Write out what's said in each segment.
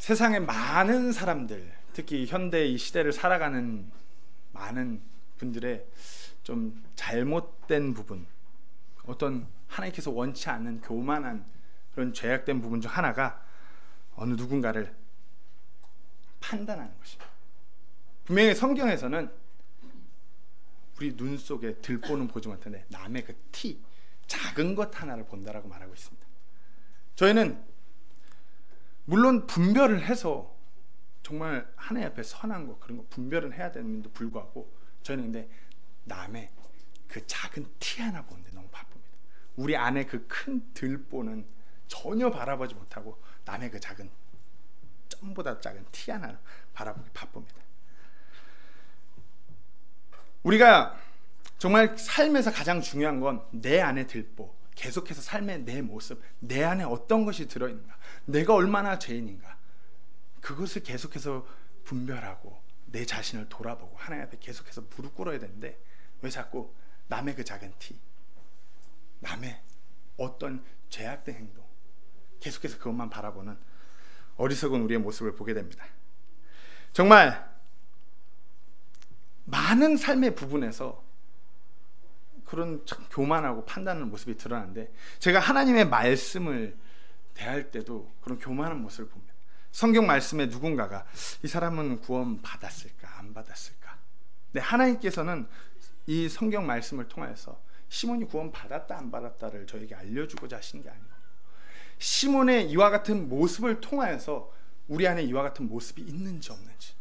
세상의 많은 사람들, 특히 현대 이 시대를 살아가는 많은 분들의 좀 잘못된 부분, 어떤 하나님께서 원치 않는 교만한 그런 죄악된 부분 중 하나가 어느 누군가를 판단하는 것입니다. 분명히 성경에서는 우리 눈 속에 들보는 보지 못하는데 남의 그 티, 작은 것 하나를 본다라고 말하고 있습니다. 저희는 물론 분별을 해서 정말 하나님 앞에 선한 거 그런 거 분별은 해야 되는데도 불구하고 저희는 근데 남의 그 작은 티 하나 보는데 너무 바쁩니다. 우리 안에 그 큰 들보는 전혀 바라보지 못하고 남의 그 작은 점보다 작은 티 하나 바라보기 바쁩니다. 우리가 정말 삶에서 가장 중요한 건 내 안에 들보, 계속해서 삶의 내 모습, 내 안에 어떤 것이 들어있는가, 내가 얼마나 죄인인가, 그것을 계속해서 분별하고 내 자신을 돌아보고 하나님 앞에 계속해서 무릎 꿇어야 되는데 왜 자꾸 남의 그 작은 티, 남의 어떤 죄악된 행동, 계속해서 그것만 바라보는 어리석은 우리의 모습을 보게 됩니다. 정말 많은 삶의 부분에서 그런 참 교만하고 판단하는 모습이 드러나는데 제가 하나님의 말씀을 대할 때도 그런 교만한 모습을 봅니다. 성경 말씀에 누군가가 이 사람은 구원 받았을까 안 받았을까, 근데 하나님께서는 이 성경 말씀을 통해서 시몬이 구원 받았다 안 받았다를 저에게 알려주고자 하신 게 아니고 시몬의 이와 같은 모습을 통하여서 우리 안에 이와 같은 모습이 있는지 없는지,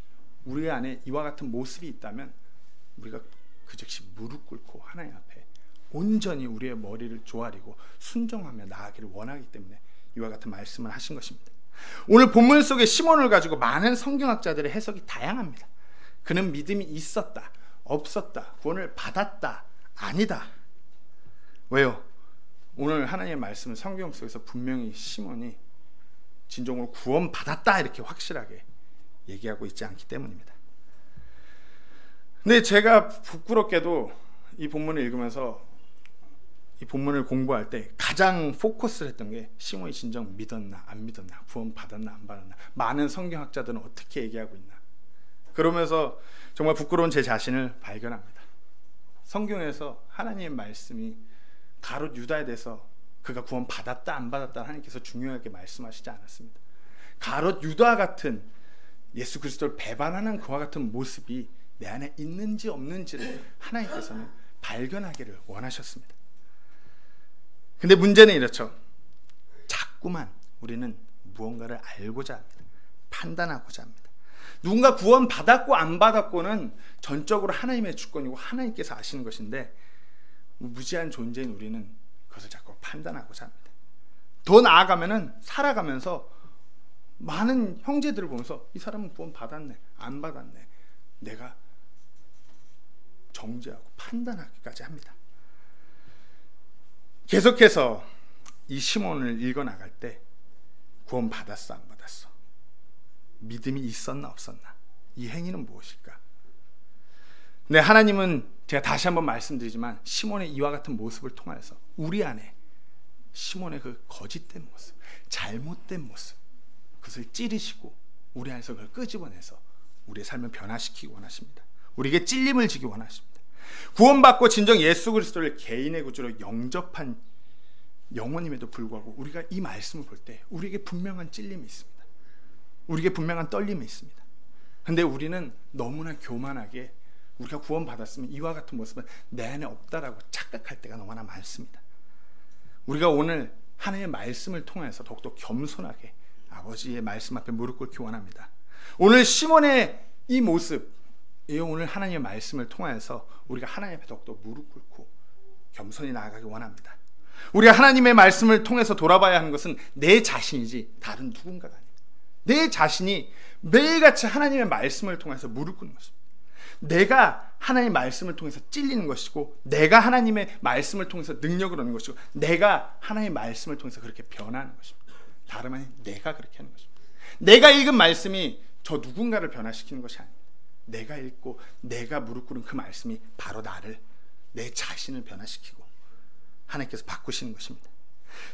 우리 안에 이와 같은 모습이 있다면 우리가 그 즉시 무릎 꿇고 하나님 앞에 온전히 우리의 머리를 조아리고 순종하며 나아가기를 원하기 때문에 이와 같은 말씀을 하신 것입니다. 오늘 본문 속에 시몬을 가지고 많은 성경학자들의 해석이 다양합니다. 그는 믿음이 있었다, 없었다, 구원을 받았다, 아니다. 왜요? 오늘 하나님의 말씀은 성경 속에서 분명히 시몬이 진정으로 구원받았다 이렇게 확실하게 얘기하고 있지 않기 때문입니다. 근데 제가 부끄럽게도 이 본문을 읽으면서 이 본문을 공부할 때 가장 포커스를 했던 게 시몬이 진정 믿었나 안 믿었나, 구원 받았나 안 받았나, 많은 성경학자들은 어떻게 얘기하고 있나, 그러면서 정말 부끄러운 제 자신을 발견합니다. 성경에서 하나님의 말씀이 가롯 유다에 대해서 그가 구원 받았다 안 받았다 하나님께서 중요하게 말씀하시지 않았습니다. 가롯 유다 같은 예수 그리스도를 배반하는 그와 같은 모습이 내 안에 있는지 없는지를 하나님께서는 발견하기를 원하셨습니다. 근데 문제는 이렇죠. 자꾸만 우리는 무언가를 알고자 합니다. 판단하고자 합니다. 누군가 구원 받았고 안 받았고는 전적으로 하나님의 주권이고 하나님께서 아시는 것인데 무지한 존재인 우리는 그것을 자꾸 판단하고자 합니다. 더 나아가면은 살아가면서 많은 형제들을 보면서 이 사람은 구원 받았네 안 받았네 내가 정죄하고 판단하기까지 합니다. 계속해서 이 시몬을 읽어나갈 때 구원 받았어 안 받았어, 믿음이 있었나 없었나, 이 행위는 무엇일까. 근데 하나님은 제가 다시 한번 말씀드리지만 시몬의 이와 같은 모습을 통해서 우리 안에 시몬의 그 거짓된 모습, 잘못된 모습, 그것을 찌르시고 우리 안에서 그걸 끄집어내서 우리의 삶을 변화시키기 원하십니다. 우리에게 찔림을 주기 원하십니다. 구원받고 진정 예수 그리스도를 개인의 구주로 영접한 영혼임에도 불구하고 우리가 이 말씀을 볼 때 우리에게 분명한 찔림이 있습니다. 우리에게 분명한 떨림이 있습니다. 근데 우리는 너무나 교만하게 우리가 구원받았으면 이와 같은 모습은 내 안에 없다라고 착각할 때가 너무나 많습니다. 우리가 오늘 하나님의 말씀을 통해서 더욱더 겸손하게 아버지의 말씀 앞에 무릎 꿇기 원합니다. 오늘 시몬의 이 모습, 오늘 하나님의 말씀을 통해서 우리가 하나님 앞에 더욱더 무릎 꿇고 겸손히 나아가기 원합니다. 우리가 하나님의 말씀을 통해서 돌아봐야 하는 것은 내 자신이지 다른 누군가가 아닙니다. 내 자신이 매일같이 하나님의 말씀을 통해서 무릎 꿇는 것입니다. 내가 하나님의 말씀을 통해서 찔리는 것이고, 내가 하나님의 말씀을 통해서 능력을 얻는 것이고, 내가 하나님의 말씀을 통해서 그렇게 변하는 것입니다. 다름 아닌 내가 그렇게 하는 것입니다. 내가 읽은 말씀이 저 누군가를 변화시키는 것이 아닙니다. 내가 읽고 내가 무릎 꿇은 그 말씀이 바로 나를, 내 자신을 변화시키고 하나님께서 바꾸시는 것입니다.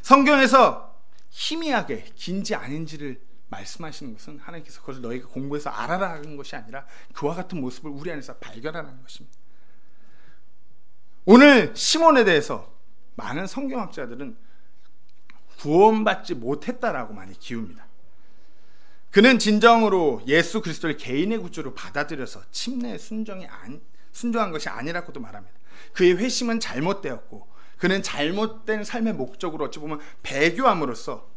성경에서 희미하게 긴지 아닌지를 말씀하시는 것은 하나님께서 그것을 너희가 공부해서 알아라 하는 것이 아니라 그와 같은 모습을 우리 안에서 발견하라는 것입니다. 오늘 시몬에 대해서 많은 성경학자들은 구원받지 못했다라고 많이 기웁니다. 그는 진정으로 예수 그리스도를 개인의 구주로 받아들여서 침례에 순종한 것이 아니라고도 말합니다. 그의 회심은 잘못되었고 그는 잘못된 삶의 목적으로 어찌 보면 배교함으로써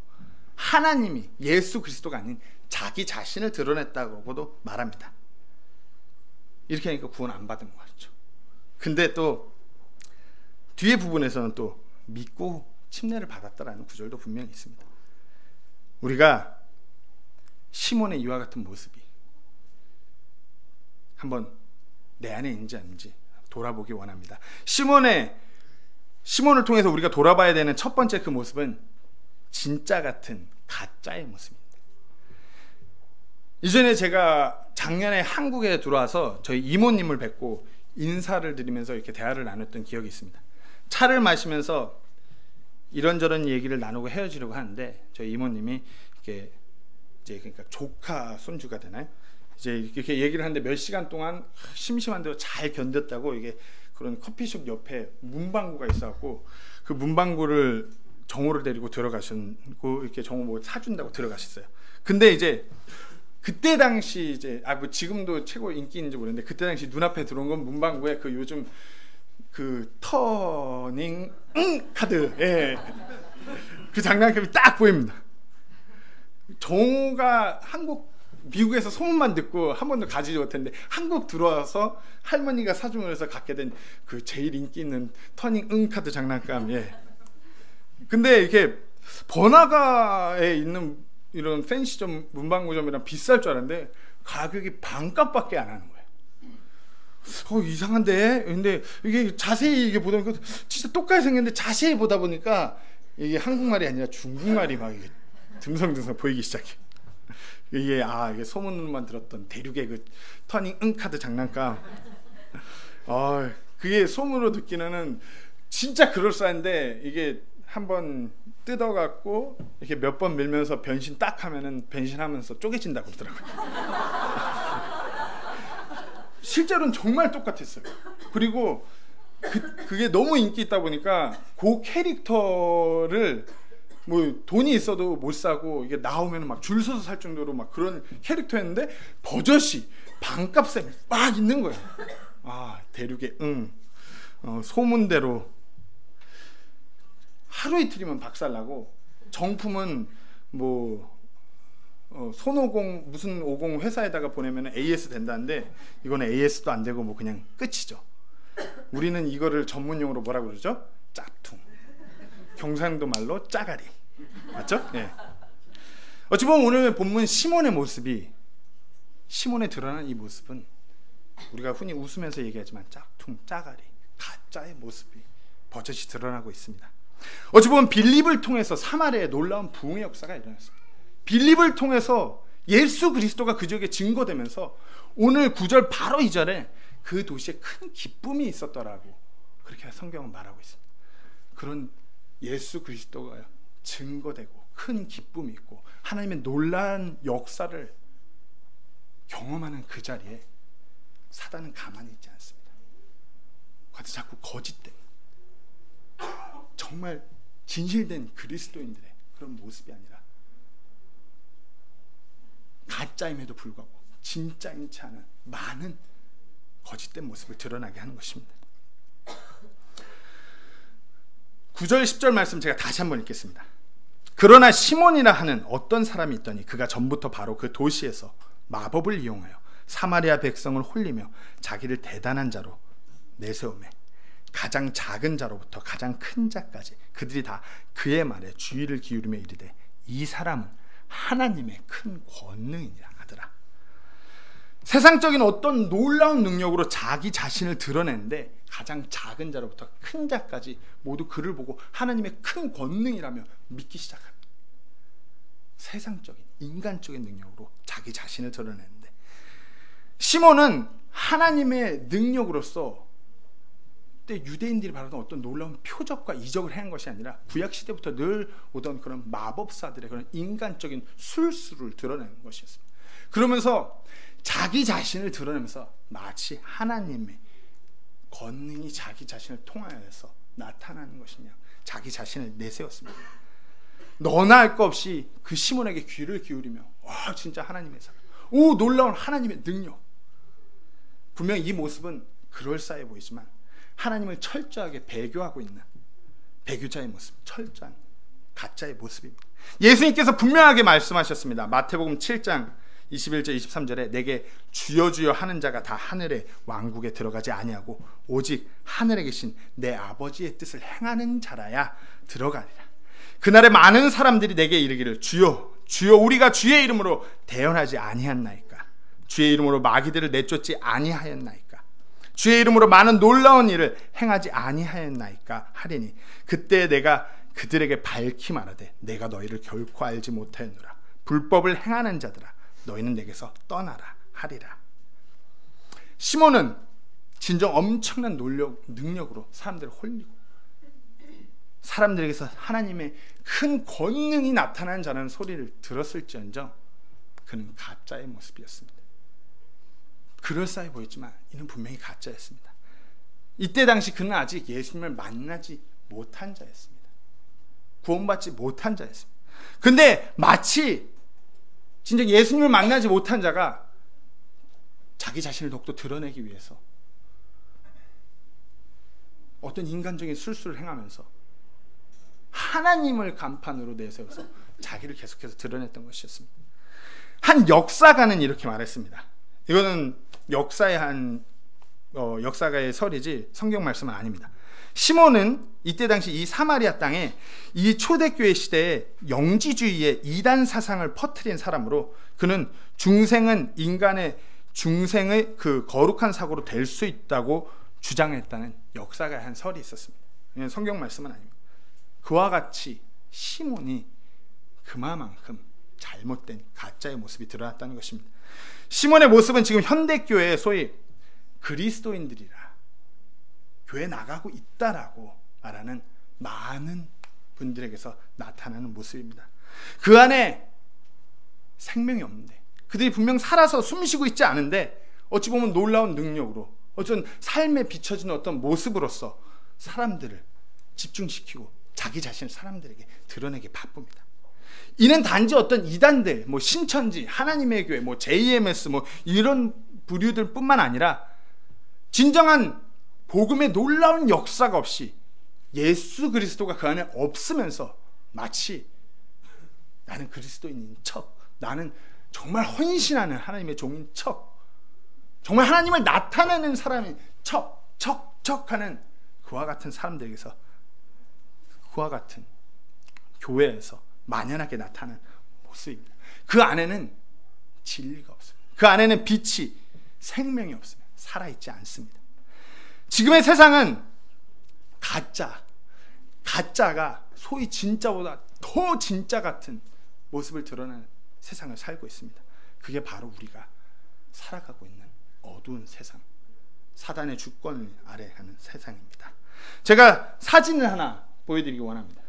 하나님이 예수 그리스도가 아닌 자기 자신을 드러냈다고도 말합니다. 이렇게 하니까 구원 안 받은 것 같죠. 근데 또 뒤에 부분에서는 또 믿고 침례를 받았다라는 구절도 분명히 있습니다. 우리가 시몬의 이와 같은 모습이 한번 내 안에 있는지 아닌지 돌아보기 원합니다. 시몬을 통해서 우리가 돌아봐야 되는 첫 번째 그 모습은 진짜 같은 가짜의 모습입니다. 이전에 제가 작년에 한국에 들어와서 저희 이모님을 뵙고 인사를 드리면서 이렇게 대화를 나눴던 기억이 있습니다. 차를 마시면서 이런저런 얘기를 나누고 헤어지려고 하는데 저희 이모님이 이렇게 이제 그러니까 조카 손주가 되나요? 이제 이렇게 얘기를 하는데 몇 시간 동안 심심한데도 잘 견뎠다고 이게 그런 커피숍 옆에 문방구가 있어갖고 그 문방구를 정호를 데리고 들어가시고 이렇게 정호 뭐 사준다고 들어가셨어요. 근데 이제 그때 당시 이제 뭐 지금도 최고 인기인지 모르는데 그때 당시 눈앞에 들어온 건 문방구에 그 요즘 그 터닝 카드, 예, 그 장난감이 딱 보입니다. 정호가 미국에서 소문만 듣고 한 번도 가지지 못했는데 한국 들어와서 할머니가 사주면서 갖게 된 그 제일 인기 있는 터닝 카드 장난감. 예. 근데 이렇게 번화가에 있는 이런 팬시점 문방구점이랑 비쌀 줄 알았는데 가격이 반값밖에 안 하는 거예요. 이상한데? 근데 이게 자세히 이게 보다 보니까 진짜 똑같이 생겼는데 자세히 보다 보니까 이게 한국말이 아니라 중국말이 막 이게 듬성듬성 보이기 시작해. 이게 소문만 들었던 대륙의 그 터닝 카드 장난감. 그게 소문으로 듣기는 진짜 그럴싸한데 이게 한번 뜯어갖고 이렇게 몇 번 밀면서 변신 딱 하면은 변신하면서 쪼개진다고 그러더라고요. 실제로는 정말 똑같았어요. 그리고 그게 너무 인기 있다 보니까 그 캐릭터를 뭐 돈이 있어도 못 사고 이게 나오면 막 줄 서서 살 정도로 막 그런 캐릭터였는데 버젓이 반값에 막 있는 거예요. 대륙의 소문대로 하루 이틀이면 박살나고 정품은 뭐 손오공 무슨 오공 회사에다가 보내면 AS 된다는데 이거는 AS도 안 되고 뭐 그냥 끝이죠. 우리는 이거를 전문용어로 뭐라고 그러죠? 짝퉁. 경상도 말로 짜가리. 맞죠? 예. 어찌 보면 오늘 본문 시몬의 모습이 시몬에 드러난 이 모습은 우리가 흔히 웃으면서 얘기하지만 짝퉁, 짜가리, 가짜의 모습이 버젓이 드러나고 있습니다. 어찌 보면 빌립을 통해서 사마리아에 놀라운 부흥의 역사가 일어났습니다. 빌립을 통해서 예수 그리스도가 그 지역에 증거되면서 오늘 9절 바로 이절에 그 도시에 큰 기쁨이 있었더라고 그렇게 성경은 말하고 있습니다. 그런 예수 그리스도가 증거되고 큰 기쁨이 있고 하나님의 놀라운 역사를 경험하는 그 자리에 사단은 가만히 있지 않습니다. 그래서 자꾸 거짓된 정말 진실된 그리스도인들의 그런 모습이 아니라 가짜임에도 불구하고 진짜인지 않은 많은 거짓된 모습을 드러나게 하는 것입니다. 9절 10절 말씀 제가 다시 한번 읽겠습니다. 그러나 시몬이라 하는 어떤 사람이 있더니 그가 전부터 바로 그 도시에서 마법을 이용하여 사마리아 백성을 홀리며 자기를 대단한 자로 내세우매 가장 작은 자로부터 가장 큰 자까지 그들이 다 그의 말에 주의를 기울이며 이르되 이 사람은 하나님의 큰 권능이니라 하더라. 세상적인 어떤 놀라운 능력으로 자기 자신을 드러내는데 가장 작은 자로부터 큰 자까지 모두 그를 보고 하나님의 큰 권능이라며 믿기 시작합니다. 세상적인 인간적인 능력으로 자기 자신을 드러내는데 시몬은 하나님의 능력으로서 그때 유대인들이 바라던 어떤 놀라운 표적과 이적을 행한 것이 아니라 구약 시대부터 늘 오던 그런 마법사들의 그런 인간적인 술수를 드러내는 것이었습니다. 그러면서 자기 자신을 드러내면서 마치 하나님의 권능이 자기 자신을 통하여서 나타나는 것이냐, 자기 자신을 내세웠습니다. 너나 할 것 없이 그 시몬에게 귀를 기울이며, 와, 진짜 하나님의 사람, 오, 놀라운 하나님의 능력. 분명 이 모습은 그럴싸해 보이지만 하나님을 철저하게 배교하고 있는 배교자의 모습, 철저한 가짜의 모습입니다. 예수님께서 분명하게 말씀하셨습니다. 마태복음 7장 21절 23절에 내게 주여 주여 하는 자가 다 하늘의 왕국에 들어가지 아니하고 오직 하늘에 계신 내 아버지의 뜻을 행하는 자라야 들어가리라. 그날에 많은 사람들이 내게 이르기를 주여 주여 우리가 주의 이름으로 대언하지 아니하였나이까, 주의 이름으로 마귀들을 내쫓지 아니하였나이까, 주의 이름으로 많은 놀라운 일을 행하지 아니하였나이까 하리니 그때 내가 그들에게 밝히 말하되 내가 너희를 결코 알지 못하였노라. 불법을 행하는 자들아 너희는 내게서 떠나라 하리라. 시몬은 진정 엄청난 능력으로 사람들을 홀리고 사람들에게서 하나님의 큰 권능이 나타나는 자라는 소리를 들었을지언정 그는 가짜의 모습이었습니다. 그럴싸해 보였지만 이는 분명히 가짜였습니다. 이때 당시 그는 아직 예수님을 만나지 못한 자였습니다. 구원받지 못한 자였습니다. 근데 마치 진짜 예수님을 만나지 못한 자가 자기 자신을 더욱더 드러내기 위해서 어떤 인간적인 술수를 행하면서 하나님을 간판으로 내세워서 자기를 계속해서 드러냈던 것이었습니다. 한 역사가는 이렇게 말했습니다. 이거는 역사가의 설이지 성경 말씀은 아닙니다. 시몬은 이때 당시 이 사마리아 땅에 이 초대교회 시대에 영지주의의 이단 사상을 퍼뜨린 사람으로 그는 중생은 인간의 중생의 그 거룩한 사고로 될 수 있다고 주장했다는 역사가의 한 설이 있었습니다. 성경 말씀은 아닙니다. 그와 같이 시몬이 그만큼 잘못된 가짜의 모습이 드러났다는 것입니다. 시몬의 모습은 지금 현대교회의 소위 그리스도인들이라 교회 나가고 있다라고 말하는 많은 분들에게서 나타나는 모습입니다. 그 안에 생명이 없는데 그들이 분명 살아서 숨쉬고 있지 않은데 어찌 보면 놀라운 능력으로 어떤 삶에 비춰지는 어떤 모습으로서 사람들을 집중시키고 자기 자신을 사람들에게 드러내기 바쁩니다. 이는 단지 어떤 이단들, 신천지, 하나님의 교회, JMS 이런 부류들 뿐만 아니라 진정한 복음의 놀라운 역사가 없이 예수 그리스도가 그 안에 없으면서 마치 나는 그리스도인인 척, 나는 정말 헌신하는 하나님의 종인 척, 정말 하나님을 나타내는 사람인 척하는 그와 같은 사람들에게서 그와 같은 교회에서 만연하게 나타나는 모습입니다. 그 안에는 진리가 없습니다. 그 안에는 빛이, 생명이 없습니다. 살아있지 않습니다. 지금의 세상은 가짜가 소위 진짜보다 더 진짜 같은 모습을 드러내는 세상을 살고 있습니다. 그게 바로 우리가 살아가고 있는 어두운 세상, 사단의 주권 아래 하는 세상입니다. 제가 사진을 하나 보여드리기 원합니다.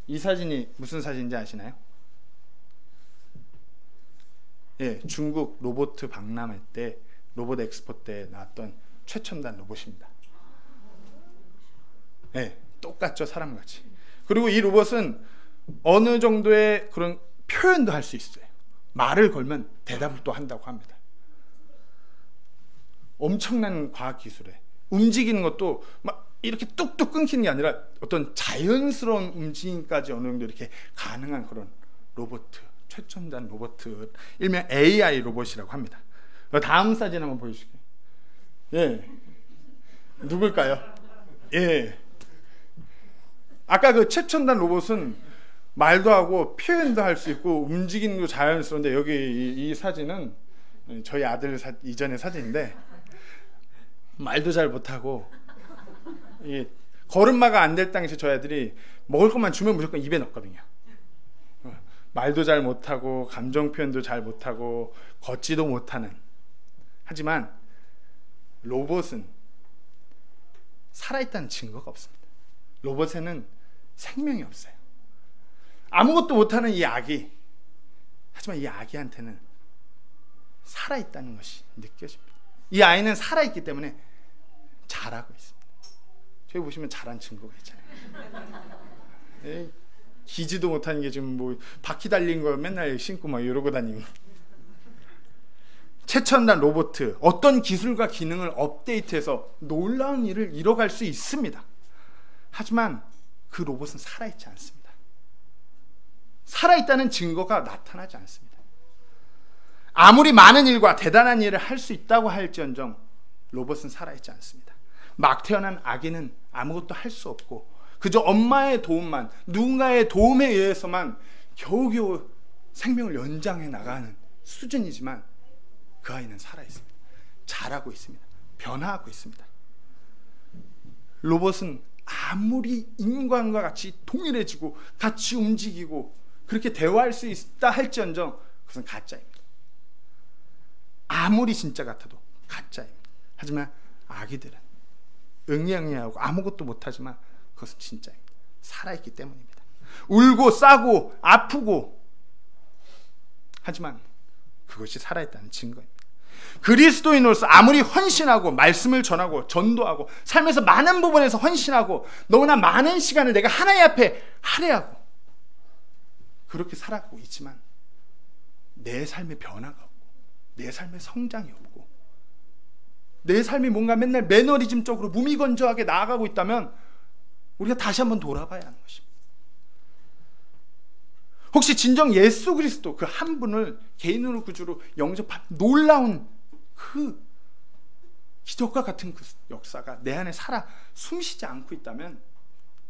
이 사진이 무슨 사진인지 아시나요? 예, 중국 로봇 박람회 때 로봇 엑스포 때 나왔던 최첨단 로봇입니다. 예, 똑같죠, 사람같이. 그리고 이 로봇은 어느 정도의 그런 표현도 할 수 있어요. 말을 걸면 대답을 또 한다고 합니다. 엄청난 과학기술에 움직이는 것도 막 이렇게 뚝뚝 끊기는 게 아니라 어떤 자연스러운 움직임까지 어느 정도 이렇게 가능한 그런 로봇, 최첨단 로봇, 일명 AI 로봇이라고 합니다. 다음 사진 한번 보여주실게요. 예, 누굴까요? 예, 아까 그 최첨단 로봇은 말도 하고 표현도 할 수 있고 움직이는 거 자연스러운데 여기 이 사진은 저희 아들 이전의 사진인데 말도 잘 못하고 걸음마가 안 될 당시 저희 아들이 먹을 것만 주면 무조건 입에 넣거든요. 말도 잘 못하고 감정 표현도 잘 못하고 걷지도 못하는, 하지만 로봇은 살아있다는 증거가 없습니다. 로봇에는 생명이 없어요. 아무것도 못하는 이 아기, 하지만 이 아기한테는 살아있다는 것이 느껴집니다. 이 아이는 살아있기 때문에 자라고 있습니다. 저기 보시면 자란 증거가 있잖아요. 기지도 못하는 게 지금 뭐 바퀴 달린 거 맨날 신고 막 이러고 다니고. 최첨단 로봇, 어떤 기술과 기능을 업데이트해서 놀라운 일을 이뤄갈 수 있습니다. 하지만 그 로봇은 살아있지 않습니다. 살아있다는 증거가 나타나지 않습니다. 아무리 많은 일과 대단한 일을 할 수 있다고 할지언정 로봇은 살아있지 않습니다. 막 태어난 아기는 아무것도 할 수 없고 그저 엄마의 도움만, 누군가의 도움에 의해서만 겨우겨우 생명을 연장해 나가는 수준이지만 그 아이는 살아있습니다. 자라고 있습니다. 변화하고 있습니다. 로봇은 아무리 인간과 같이 동일해지고 같이 움직이고 그렇게 대화할 수 있다 할지언정 그것은 가짜입니다. 아무리 진짜 같아도 가짜입니다. 하지만 아기들은 응애응애하고 아무것도 못하지만 그것은 진짜입니다. 살아있기 때문입니다. 울고 싸고 아프고 하지만 그것이 살아있다는 증거입니다. 그리스도인으로서 아무리 헌신하고 말씀을 전하고 전도하고 삶에서 많은 부분에서 헌신하고 너무나 많은 시간을 내가 하나님 앞에 할애하고 그렇게 살아가고 있지만 내 삶의 변화가 없고 내 삶의 성장이 없고 내 삶이 뭔가 맨날 매너리즘적으로 무미건조하게 나아가고 있다면 우리가 다시 한번 돌아봐야 하는 것입니다. 혹시 진정 예수 그리스도 그 한 분을 개인으로 구주로 영접한 놀라운 그 기적과 같은 그 역사가 내 안에 살아 숨쉬지 않고 있다면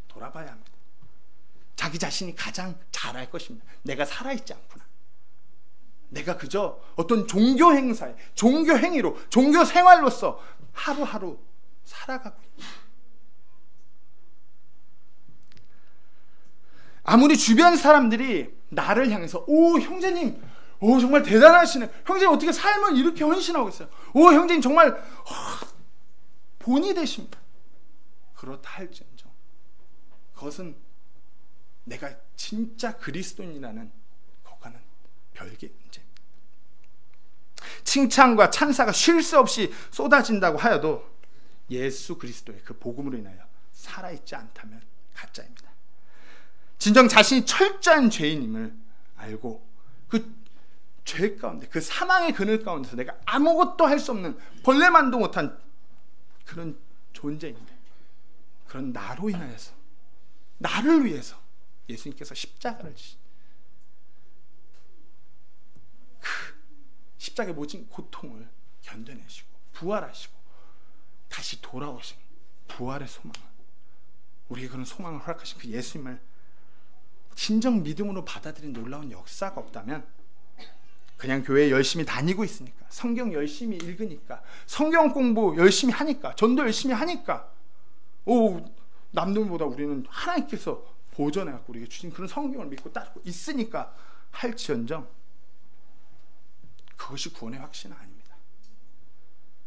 돌아봐야 합니다. 자기 자신이 가장 잘할 것입니다. 내가 살아있지 않구나. 내가 그저 어떤 종교 행사에, 종교 행위로, 종교 생활로서 하루하루 살아가고 있다. 아무리 주변 사람들이 나를 향해서 오 형제님, 오 정말 대단하시네. 형제님 어떻게 삶을 이렇게 헌신하고 있어요. 오 형제님 정말 본이 되십니다. 그렇다 할지언정 그것은 내가 진짜 그리스도인이라는 것과는 별개의 문제입니다. 칭찬과 찬사가 쉴 새 없이 쏟아진다고 하여도 예수 그리스도의 그 복음으로 인하여 살아있지 않다면 가짜입니다. 진정 자신이 철저한 죄인임을 알고 그 죄 가운데 그 사망의 그늘 가운데서 내가 아무것도 할 수 없는 벌레만도 못한 그런 존재인데 그런 나로 인하여서 나를 위해서 예수님께서 십자가를 지신 그 십자가의 모진 고통을 견뎌내시고 부활하시고 다시 돌아오신 부활의 소망을 우리에게 그런 소망을 허락하신 그 예수님을 진정 믿음으로 받아들인 놀라운 역사가 없다면 그냥 교회 열심히 다니고 있으니까 성경 열심히 읽으니까 성경 공부 열심히 하니까 전도 열심히 하니까 남들보다 우리는 하나님께서 보존해갖고 우리에게 주신 그런 성경을 믿고 따르고 있으니까 할지언정 그것이 구원의 확신은 아닙니다.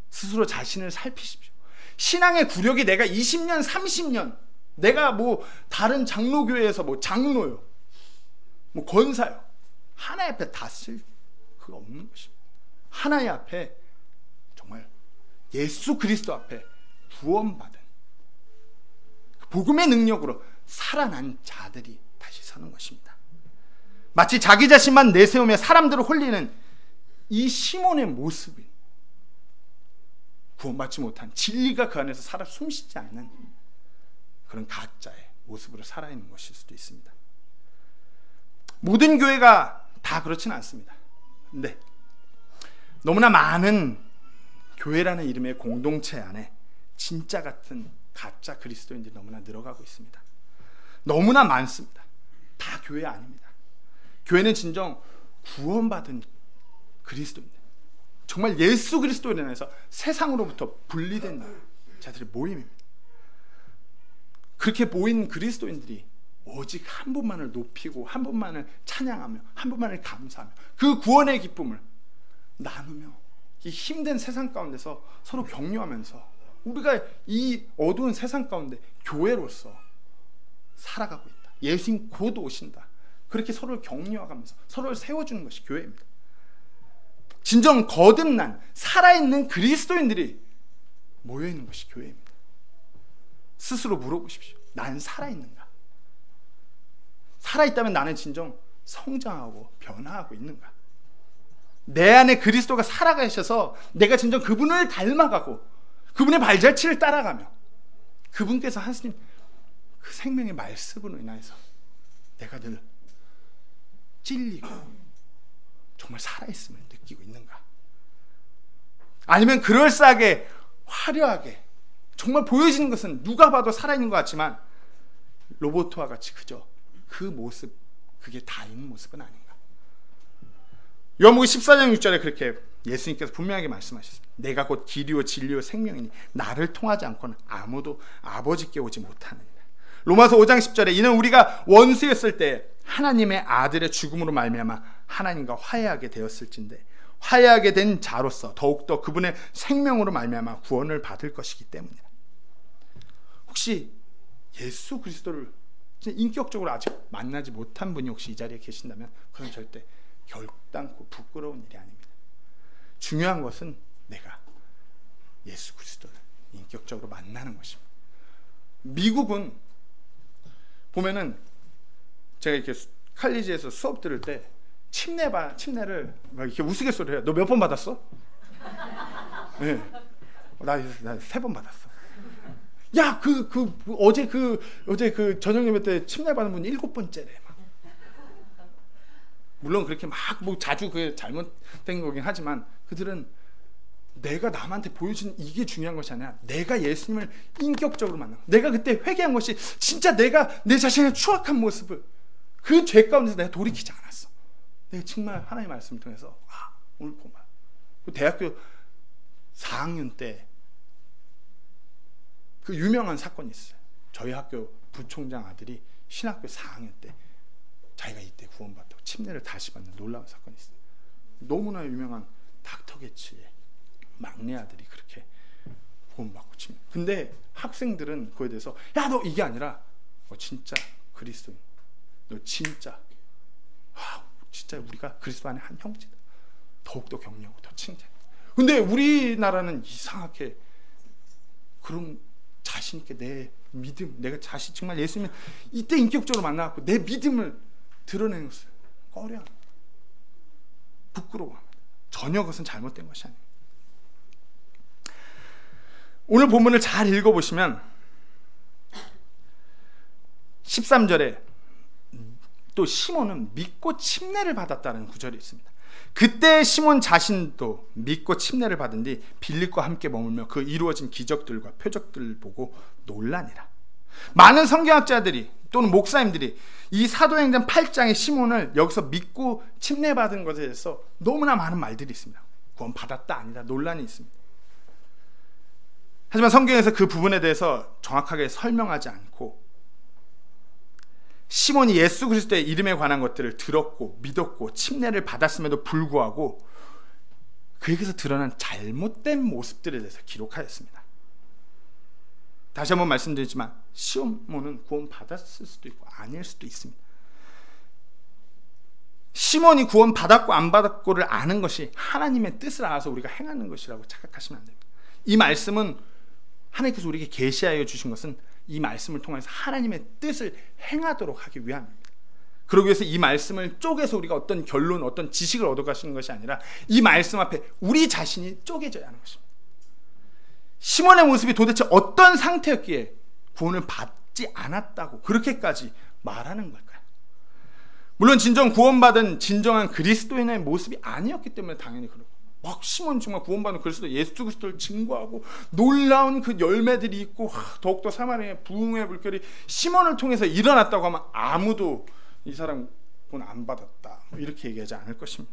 스스로 자신을 살피십시오. 신앙의 구력이 내가 20년 30년 내가 뭐 다른 장로교회에서 뭐 장로요 뭐 권사요 하나님 앞에 다 쓸 그거 없는 것입니다. 하나님 앞에 정말 예수 그리스도 앞에 구원받은 복음의 능력으로 살아난 자들이 다시 서는 것입니다. 마치 자기 자신만 내세우며 사람들을 홀리는 이 시몬의 모습이 구원받지 못한 진리가 그 안에서 살아 숨쉬지 않는 그런 가짜의 모습으로 살아있는 것일 수도 있습니다. 모든 교회가 다 그렇지는 않습니다. 근데 너무나 많은 교회라는 이름의 공동체 안에 진짜 같은 가짜 그리스도인들이 너무나 늘어가고 있습니다. 너무나 많습니다. 다 교회 아닙니다. 교회는 진정 구원받은 그리스도인들, 정말 예수 그리스도에 인해서 세상으로부터 분리된 자들의 모임입니다. 그렇게 모인 그리스도인들이 오직 한 분만을 높이고 한 분만을 찬양하며 한 분만을 감사하며 그 구원의 기쁨을 나누며 이 힘든 세상 가운데서 서로 격려하면서 우리가 이 어두운 세상 가운데 교회로서 살아가고 있다. 예수님 곧 오신다. 그렇게 서로를 격려하면서 서로를 세워주는 것이 교회입니다. 진정 거듭난 살아있는 그리스도인들이 모여있는 것이 교회입니다. 스스로 물어보십시오. 난 살아있는가? 살아있다면 나는 진정 성장하고 변화하고 있는가? 내 안에 그리스도가 살아가셔서 내가 진정 그분을 닮아가고 그분의 발자취를 따라가며 그분께서 하시는 그 생명의 말씀으로 인하여서 내가 늘 찔리고 정말 살아있음을 느끼고 있는가? 아니면 그럴싸하게 화려하게 정말 보여지는 것은 누가 봐도 살아있는 것 같지만 로봇과 같이 그저 그 모습, 그게 다인 모습은 아닌가? 요한복음 14장 6절에 그렇게 예수님께서 분명하게 말씀하셨습니다. 내가 곧 길이요 진리요 생명이니 나를 통하지 않고는 아무도 아버지께 오지 못하느니라. 로마서 5장 10절에 이는 우리가 원수였을 때 하나님의 아들의 죽음으로 말미암아 하나님과 화해하게 되었을진데 화해하게 된 자로서 더욱더 그분의 생명으로 말미암아 구원을 받을 것이기 때문이다. 혹시 예수 그리스도를 인격적으로 아직 만나지 못한 분이 혹시 이 자리에 계신다면 그건 절대 결단코 부끄러운 일이 아닙니다. 중요한 것은 내가 예수 그리스도를 인격적으로 만나는 것입니다. 미국은 보면은 제가 이렇게 칼리지에서 수업 들을 때 침례를 막 이렇게 우스갯소리를 해요. 너 몇 번 받았어? 네. 나 3번 받았어. 야, 어제 저녁 예배 때 침례 받은 분이 7번째래. 막. 물론 그렇게 막 뭐 자주 그게 잘못된 거긴 하지만 그들은 내가 남한테 보여주는 이게 중요한 것이 아니라 내가 예수님을 인격적으로 만나고 내가 그때 회개한 것이 진짜 내가 내 자신의 추악한 모습을 그 죄 가운데서 내가 돌이키지 않았어. 내가 정말 하나님의 말씀을 통해서 오늘 보면 대학교 4학년 때 그 유명한 사건이 있어요. 저희 학교 부총장 아들이 신학교 4학년 때 자기가 이때 구원받다고 침례를 다시 받는 놀라운 사건이 있어요. 너무나 유명한 닥터 게츠의 막내 아들이 그렇게 구원받고 침례. 근데 학생들은 그거에 대해서 야, 너 이게 아니라 진짜 그리스도인. 너 진짜 진짜 우리가 그리스도 안에 한 형제다. 더욱더 격려하고 더 칭찬. 근데 우리나라는 이상하게 그런 자신 있게 내 믿음, 내가 자신 정말 예수님을 이때 인격적으로 만나갖고 내 믿음을 드러내는 것을 꺼려합니다. 부끄러워합니다. 전혀 그것은 잘못된 것이 아닙니다. 오늘 본문을 잘 읽어보시면 13절에 또 시몬은 믿고 침례를 받았다는 구절이 있습니다. 그때 시몬 자신도 믿고 침례를 받은 뒤 빌립과 함께 머물며 그 이루어진 기적들과 표적들을 보고 놀라니라. 많은 성경학자들이 또는 목사님들이 이 사도행전 8장의 시몬을 여기서 믿고 침례받은 것에 대해서 너무나 많은 말들이 있습니다. 구원 받았다 아니다 논란이 있습니다. 하지만 성경에서 그 부분에 대해서 정확하게 설명하지 않고 시몬이 예수 그리스도의 이름에 관한 것들을 들었고 믿었고 침례를 받았음에도 불구하고 그에게서 드러난 잘못된 모습들에 대해서 기록하였습니다. 다시 한번 말씀드리지만 시몬은 구원 받았을 수도 있고 아닐 수도 있습니다. 시몬이 구원 받았고 안 받았고를 아는 것이 하나님의 뜻을 알아서 우리가 행하는 것이라고 착각하시면 안 됩니다. 이 말씀은 하나님께서 우리에게 계시하여 주신 것은 이 말씀을 통해서 하나님의 뜻을 행하도록 하기 위함입니다. 그러기 위해서 이 말씀을 쪼개서 우리가 어떤 결론, 어떤 지식을 얻어가시는 것이 아니라 이 말씀 앞에 우리 자신이 쪼개져야 하는 것입니다. 시몬의 모습이 도대체 어떤 상태였기에 구원을 받지 않았다고 그렇게까지 말하는 걸까요? 물론 진정 구원받은 진정한 그리스도인의 모습이 아니었기 때문에 당연히 그렇고 막 시몬 정말 구원받은 그리스도 예수 그리스도를 증거하고 놀라운 그 열매들이 있고 더욱더 사마리아의 부흥의 물결이 시몬을 통해서 일어났다고 하면 아무도 이 사람 구원 안 받았다 이렇게 얘기하지 않을 것입니다.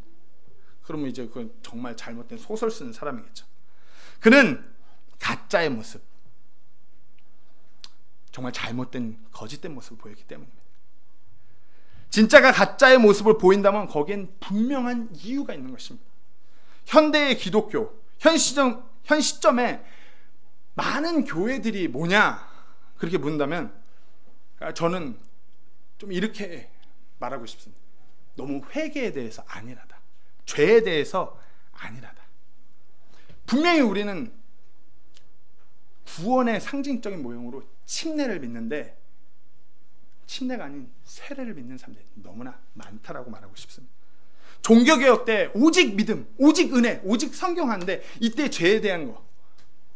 그러면 이제 그건 정말 잘못된 소설 쓰는 사람이겠죠. 그는 가짜의 모습, 정말 잘못된 거짓된 모습을 보였기 때문입니다. 진짜가 가짜의 모습을 보인다면 거기엔 분명한 이유가 있는 것입니다. 현대의 기독교, 현 시점에 많은 교회들이 뭐냐 그렇게 묻는다면 저는 좀 이렇게 말하고 싶습니다. 너무 회개에 대해서 안일하다. 죄에 대해서 안일하다. 분명히 우리는 구원의 상징적인 모형으로 침례를 믿는데 침례가 아닌 세례를 믿는 사람들이 너무나 많다라고 말하고 싶습니다. 종교개혁 때 오직 믿음, 오직 은혜, 오직 성경 하는데 이때 죄에 대한 거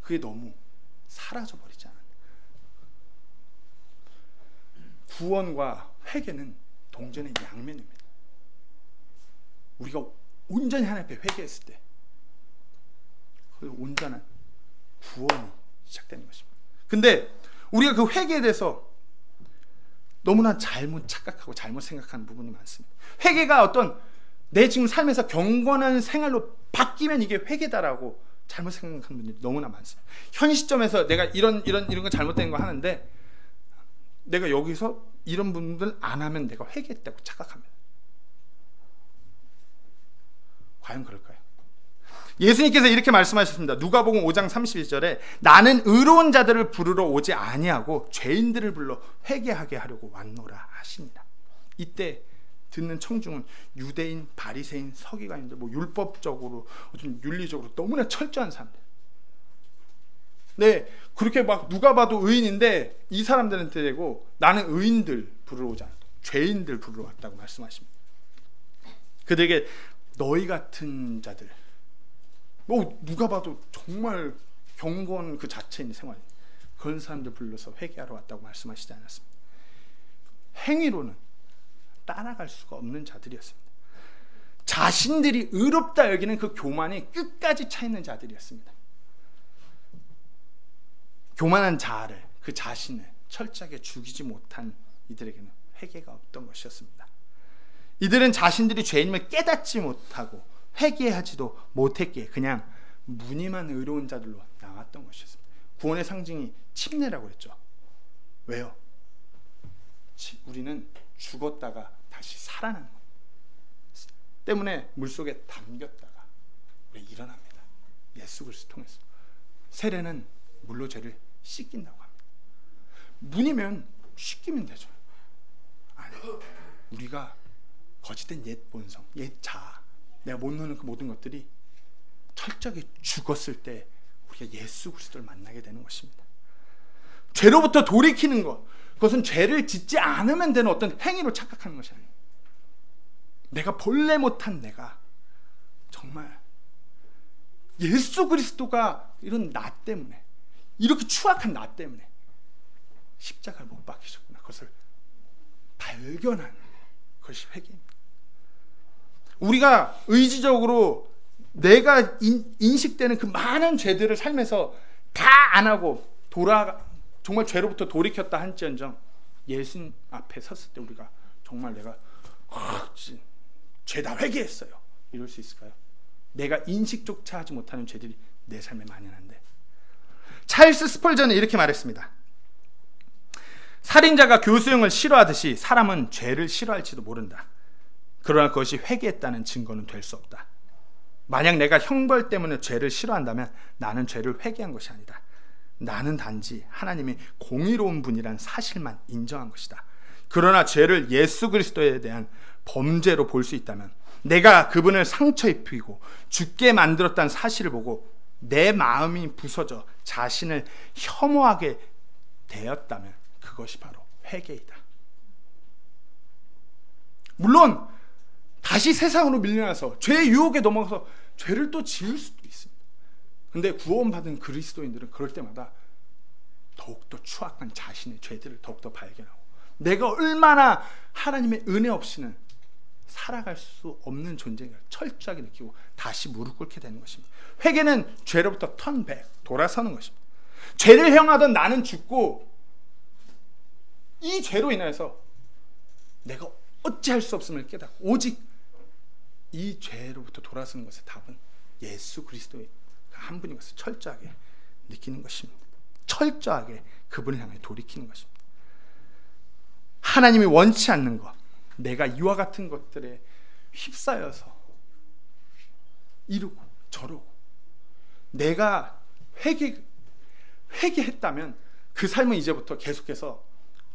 그게 너무 사라져버리지 않았나. 구원과 회개는 동전의 양면입니다. 우리가 온전히 하나님 앞에 회개했을 때 그 온전한 구원이 시작되는 것입니다. 근데 우리가 그 회개에 대해서 너무나 잘못 착각하고 잘못 생각하는 부분이 많습니다. 회개가 어떤 내 지금 삶에서 경건한 생활로 바뀌면 이게 회개다라고 잘못 생각하는 분들이 너무나 많습니다. 현 시점에서 내가 이런 거 잘못된 거 하는데 내가 여기서 이런 분들 안 하면 내가 회개했다고 착각합니다. 과연 그럴까요? 예수님께서 이렇게 말씀하셨습니다. 누가복음 5장 32절에 나는 의로운 자들을 부르러 오지 아니하고 죄인들을 불러 회개하게 하려고 왔노라 하시니라. 이때 듣는 청중은 유대인, 바리새인, 서기관인들, 율법적으로 어떤 윤리적으로 너무나 철저한 사람들. 네, 그렇게 막 누가 봐도 의인인데 이 사람들한테 대고 나는 의인들 부르러 오지 않았다. 죄인들 부르러 왔다고 말씀하십니다. 그들에게 너희 같은 자들, 누가 봐도 정말 경건 그 자체인 생활, 그런 사람들 불러서 회개하러 왔다고 말씀하시지 않았습니다. 행위로는 따라갈 수가 없는 자들이었습니다. 자신들이 의롭다 여기는 그 교만이 끝까지 차 있는 자들이었습니다. 교만한 자아를, 그 자신을 철저하게 죽이지 못한 이들에게는 회개가 없던 것이었습니다. 이들은 자신들이 죄인임을 깨닫지 못하고 회개하지도 못했기에 그냥 무늬만 의로운 자들로 나왔던 것이었습니다. 구원의 상징이 침례라고 했죠. 왜요? 우리는 죽었다가 다시 살아나는 것 때문에 물속에 담겼다가 우리 일어납니다. 예수 그리스도 통해서. 세례는 물로 죄를 씻긴다고 합니다. 무늬면 씻기면 되죠. 아니, 우리가 거짓된 옛 본성, 옛 자아, 내가 못 노는 그 모든 것들이 철저하게 죽었을 때 우리가 예수 그리스도를 만나게 되는 것입니다. 죄로부터 돌이키는 것, 그것은 죄를 짓지 않으면 되는 어떤 행위로 착각하는 것이 아니에요. 내가 본래 못한 내가 정말 예수 그리스도가 이런 나 때문에, 이렇게 추악한 나 때문에 십자가를 못 박히셨구나. 그것을 발견하는 것이 회개입니다. 우리가 의지적으로 내가 인식되는 그 많은 죄들을 삶에서 다 안 하고 정말 죄로부터 돌이켰다 한지언정 예수님 앞에 섰을 때 우리가 정말 내가 죄다 회개했어요 이럴 수 있을까요? 내가 인식조차 하지 못하는 죄들이 내 삶에 만연한데. 찰스 스펄전은 이렇게 말했습니다. 살인자가 교수형을 싫어하듯이 사람은 죄를 싫어할지도 모른다. 그러나 그것이 회개했다는 증거는 될 수 없다. 만약 내가 형벌 때문에 죄를 싫어한다면 나는 죄를 회개한 것이 아니다. 나는 단지 하나님이 공의로운 분이란 사실만 인정한 것이다. 그러나 죄를 예수 그리스도에 대한 범죄로 볼 수 있다면 내가 그분을 상처 입히고 죽게 만들었다는 사실을 보고 내 마음이 부서져 자신을 혐오하게 되었다면 그것이 바로 회개이다. 물론 다시 세상으로 밀려나서 죄의 유혹에 넘어가서 죄를 또 지을 수도 있습니다. 근데 구원받은 그리스도인들은 그럴 때마다 더욱더 추악한 자신의 죄들을 더욱더 발견하고 내가 얼마나 하나님의 은혜 없이는 살아갈 수 없는 존재인가 철저하게 느끼고 다시 무릎 꿇게 되는 것입니다. 회개는 죄로부터 턴백, 돌아서는 것입니다. 죄를 행하던 나는 죽고 이 죄로 인해서 내가 어찌할 수 없음을 깨닫고 오직 이 죄로부터 돌아서는 것의 답은 예수 그리스도의 한 분인 것을 철저하게 느끼는 것입니다. 철저하게 그분을 향해 돌이키는 것입니다. 하나님이 원치 않는 것, 내가 이와 같은 것들에 휩싸여서 이러고 저러고 내가 회개했다면 그 삶은 이제부터 계속해서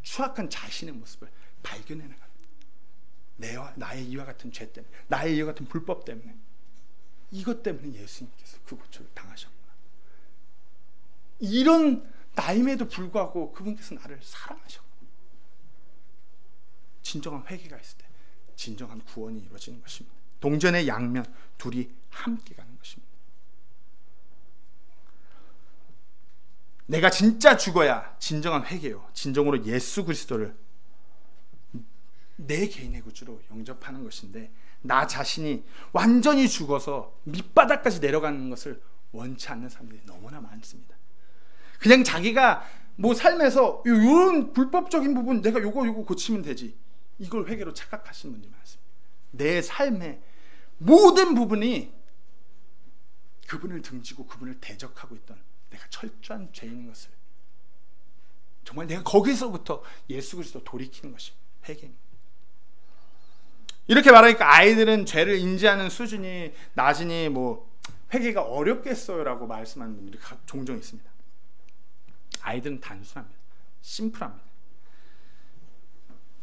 추악한 자신의 모습을 발견해 나갑니다. 나의 이와 같은 죄 때문에, 나의 이와 같은 불법 때문에, 이것 때문에 예수님께서 그 고초를 당하셨구나. 이런 나임에도 불구하고 그분께서 나를 사랑하셨구나. 진정한 회개가 있을 때 진정한 구원이 이루어지는 것입니다. 동전의 양면 둘이 함께 가는 것입니다. 내가 진짜 죽어야 진정한 회개요, 진정으로 예수 그리스도를 내 개인의 구주로 영접하는 것인데, 나 자신이 완전히 죽어서 밑바닥까지 내려가는 것을 원치 않는 사람들이 너무나 많습니다. 그냥 자기가 뭐 삶에서 이런 불법적인 부분 내가 요거 고치면 되지, 이걸 회개로 착각하시는 분들이 많습니다. 내 삶의 모든 부분이 그분을 등지고 그분을 대적하고 있던 내가 철저한 죄인 것을, 정말 내가 거기서부터 예수 그리스도 돌이키는 것이 회개입니다. 이렇게 말하니까 아이들은 죄를 인지하는 수준이 낮으니 뭐 회개가 어렵겠어요라고 말씀하는 분들이 종종 있습니다. 아이들은 단순합니다. 심플합니다.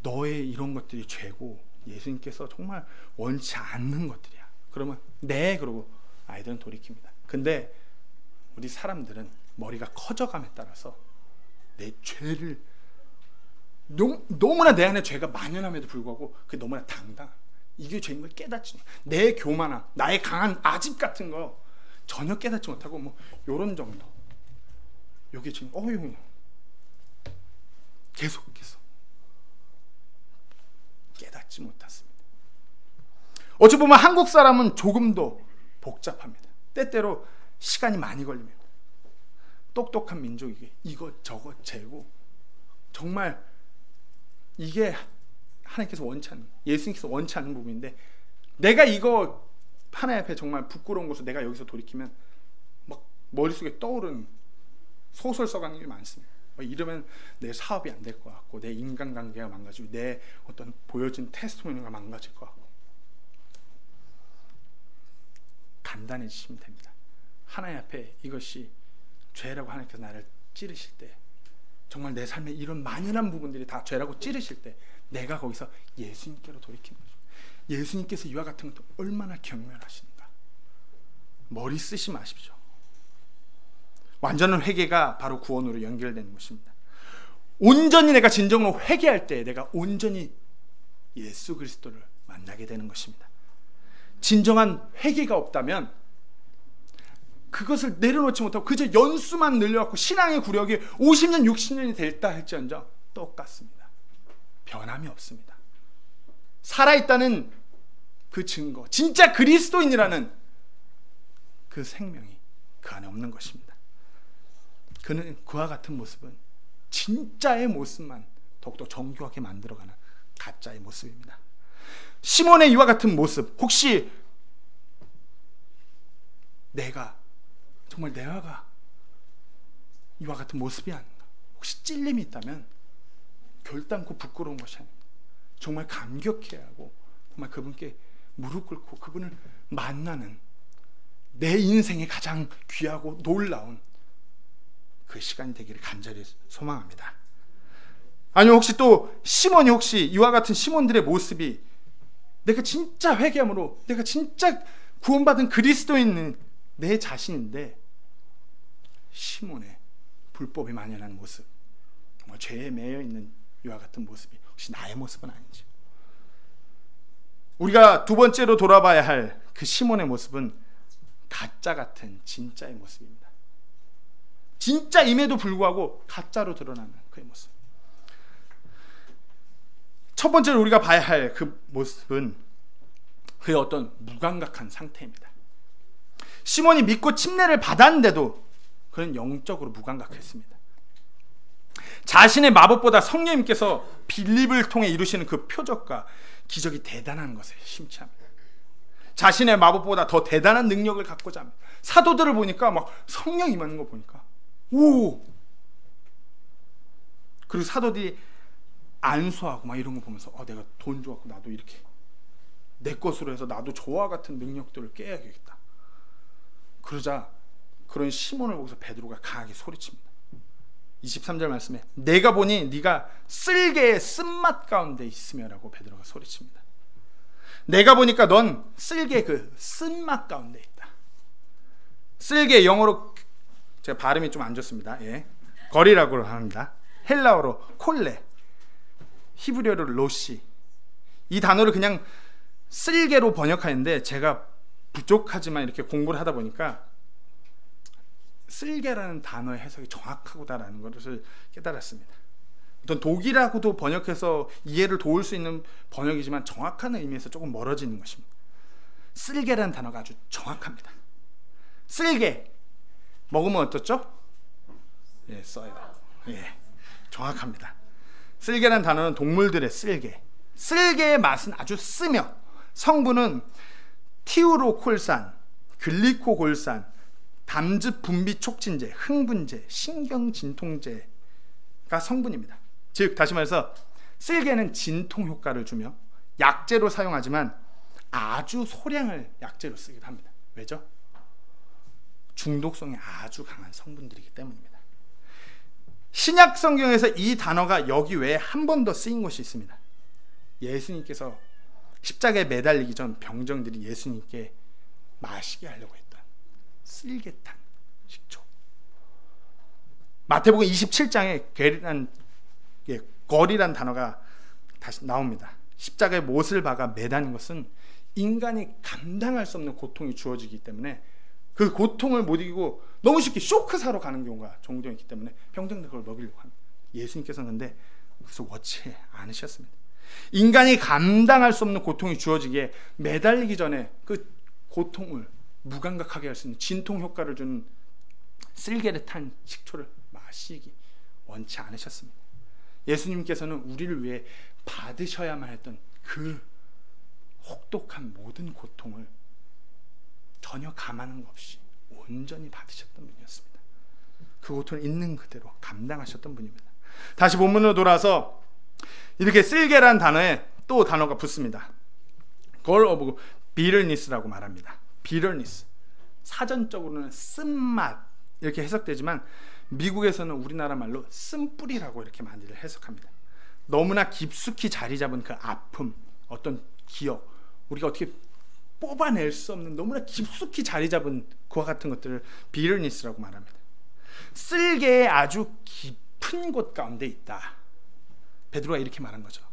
너의 이런 것들이 죄고 예수님께서 정말 원치 않는 것들이야. 그러면 네, 그러고 아이들은 돌이킵니다. 근데 우리 사람들은 머리가 커져감에 따라서 내 죄를 너무나 내 안에 죄가 만연함에도 불구하고 그게 너무나 당당, 이게 죄인 걸 깨닫지 못하고, 내 교만함, 나의 강한 아집 같은 거 전혀 깨닫지 못하고 뭐 요런 정도, 요게 지금 계속해서 깨닫지 못했습니다. 어찌 보면 한국 사람은 조금 더 복잡합니다. 때때로 시간이 많이 걸립니다. 똑똑한 민족이게 이것저것 재고, 정말 이게 하나님께서 원치 않는, 예수님께서 원치 않는 부분인데, 내가 이거 하나님 앞에 정말 부끄러운 것을 내가 여기서 돌이키면 막 머릿속에 떠오르는 소설 써가는 게 많습니다. 이러면 내 사업이 안 될 것 같고, 내 인간관계가 망가지고, 내 어떤 보여진 테스트모니가 망가질 것 같고. 간단해지시면 됩니다. 하나님 앞에 이것이 죄라고 하나님께서 나를 찌르실 때, 정말 내 삶에 이런 만연한 부분들이 다 죄라고 찌르실 때, 내가 거기서 예수님께로 돌이키는 거죠. 예수님께서 이와 같은 것도 얼마나 경멸하신가. 머리 쓰지 마십시오. 완전한 회개가 바로 구원으로 연결되는 것입니다. 온전히 내가 진정으로 회개할 때 내가 온전히 예수 그리스도를 만나게 되는 것입니다. 진정한 회개가 없다면 그것을 내려놓지 못하고 그저 연수만 늘려갖고 신앙의 구력이 50년 60년이 됐다 할지언정 똑같습니다. 변함이 없습니다. 살아있다는 그 증거, 진짜 그리스도인이라는 그 생명이 그 안에 없는 것입니다. 그는 그와 같은 모습은 진짜의 모습만 더욱더 정교하게 만들어가는 가짜의 모습입니다. 시몬의 이와 같은 모습, 혹시 정말 내가 이와 같은 모습이 아닌가, 혹시 찔림이 있다면 결단코 부끄러운 것이 아닙니다. 정말 감격해야 하고, 정말 그분께 무릎 꿇고 그분을 만나는 내 인생의 가장 귀하고 놀라운 그 시간이 되기를 간절히 소망합니다. 아니면 혹시 또 시몬이, 혹시 이와 같은 시몬들의 모습이 내가 진짜 회개함으로 내가 진짜 구원받은 그리스도인 내 자신인데, 시몬의 불법에 만연한 모습, 정말 죄에 매여 있는 이와 같은 모습이 혹시 나의 모습은 아닌지. 우리가 두 번째로 돌아봐야 할 그 시몬의 모습은 가짜 같은 진짜의 모습입니다. 진짜임에도 불구하고 가짜로 드러나는 그의 모습. 첫 번째로 우리가 봐야 할 그 모습은 그의 어떤 무감각한 상태입니다. 시몬이 믿고 침례를 받았는데도 그는 영적으로 무감각했습니다. 자신의 마법보다 성령님께서 빌립을 통해 이루시는 그 표적과 기적이 대단한 것에 심취합니다. 자신의 마법보다 더 대단한 능력을 갖고자 합니다. 사도들을 보니까 막 성령 임하는 거 보니까 오! 그리고 사도들이 안수하고 막 이런 거 보면서 내가 돈 줘갖고 나도 이렇게 내 것으로 해서 나도 저와 같은 능력들을 깨야겠다. 그러자 그런 시몬을 보고서 베드로가 강하게 소리칩니다. 23절 말씀에 내가 보니 네가 쓸개의 쓴맛 가운데 있으며라고 베드로가 소리칩니다. 내가 보니까 넌 쓸개 그 쓴맛 가운데 있다. 쓸개 영어로 제가 발음이 좀 안 좋습니다. 예. 거리라고 합니다. 헬라어로 콜레, 히브리어로 로시. 이 단어를 그냥 쓸개로 번역하는데 제가 부족하지만 이렇게 공부를 하다 보니까 쓸개라는 단어의 해석이 정확하구나라는 것을 깨달았습니다. 어떤 독이라고도 번역해서 이해를 도울 수 있는 번역이지만 정확한 의미에서 조금 멀어지는 것입니다. 쓸개라는 단어가 아주 정확합니다. 쓸개 먹으면 어떻죠? 예, 써요. 예, 정확합니다. 쓸개라는 단어는 동물들의 쓸개. 쓸개의 맛은 아주 쓰며 성분은 티우로콜산, 글리코골산, 담즙 분비 촉진제, 흥분제, 신경진통제가 성분입니다. 즉 다시 말해서 쓸개는 진통 효과를 주며 약재로 사용하지만 아주 소량을 약재로 쓰기도 합니다. 왜죠? 중독성이 아주 강한 성분들이기 때문입니다. 신약 성경에서 이 단어가 여기 외에 한 번 더 쓰인 곳이 있습니다. 예수님께서 십자가에 매달리기 전 병정들이 예수님께 마시게 하려고 했던 쓸개탄 식초. 마태복음 27장에 거리란 단어가 다시 나옵니다. 십자가에 못을 박아 매다는 것은 인간이 감당할 수 없는 고통이 주어지기 때문에 그 고통을 못 이기고 너무 쉽게 쇼크사로 가는 경우가 종종 있기 때문에 병정들 그걸 먹이려고 합니다. 예수님께서는 근데 그것을 원치 않으셨습니다. 인간이 감당할 수 없는 고통이 주어지기에 매달리기 전에 그 고통을 무감각하게 할 수 있는 진통 효과를 주는 쓸개를 탄 식초를 마시기 원치 않으셨습니다. 예수님께서는 우리를 위해 받으셔야만 했던 그 혹독한 모든 고통을 전혀 감하는 것 없이 온전히 받으셨던 분이었습니다. 그 고통을 있는 그대로 감당하셨던 분입니다. 다시 본문으로 돌아서 이렇게 쓸개라는 단어에 또 단어가 붙습니다. gall of bitterness라고 말합니다. bitterness, 사전적으로는 쓴맛 이렇게 해석되지만 미국에서는 우리나라 말로 쓴뿌리라고 이렇게 많이들 해석합니다. 너무나 깊숙이 자리 잡은 그 아픔, 어떤 기억, 우리가 어떻게 뽑아낼 수 없는 너무나 깊숙이 자리 잡은 그와 같은 것들을 bitterness라고 말합니다. 쓸개의 아주 깊은 곳 가운데 있다. 베드로가 이렇게 말한 거죠.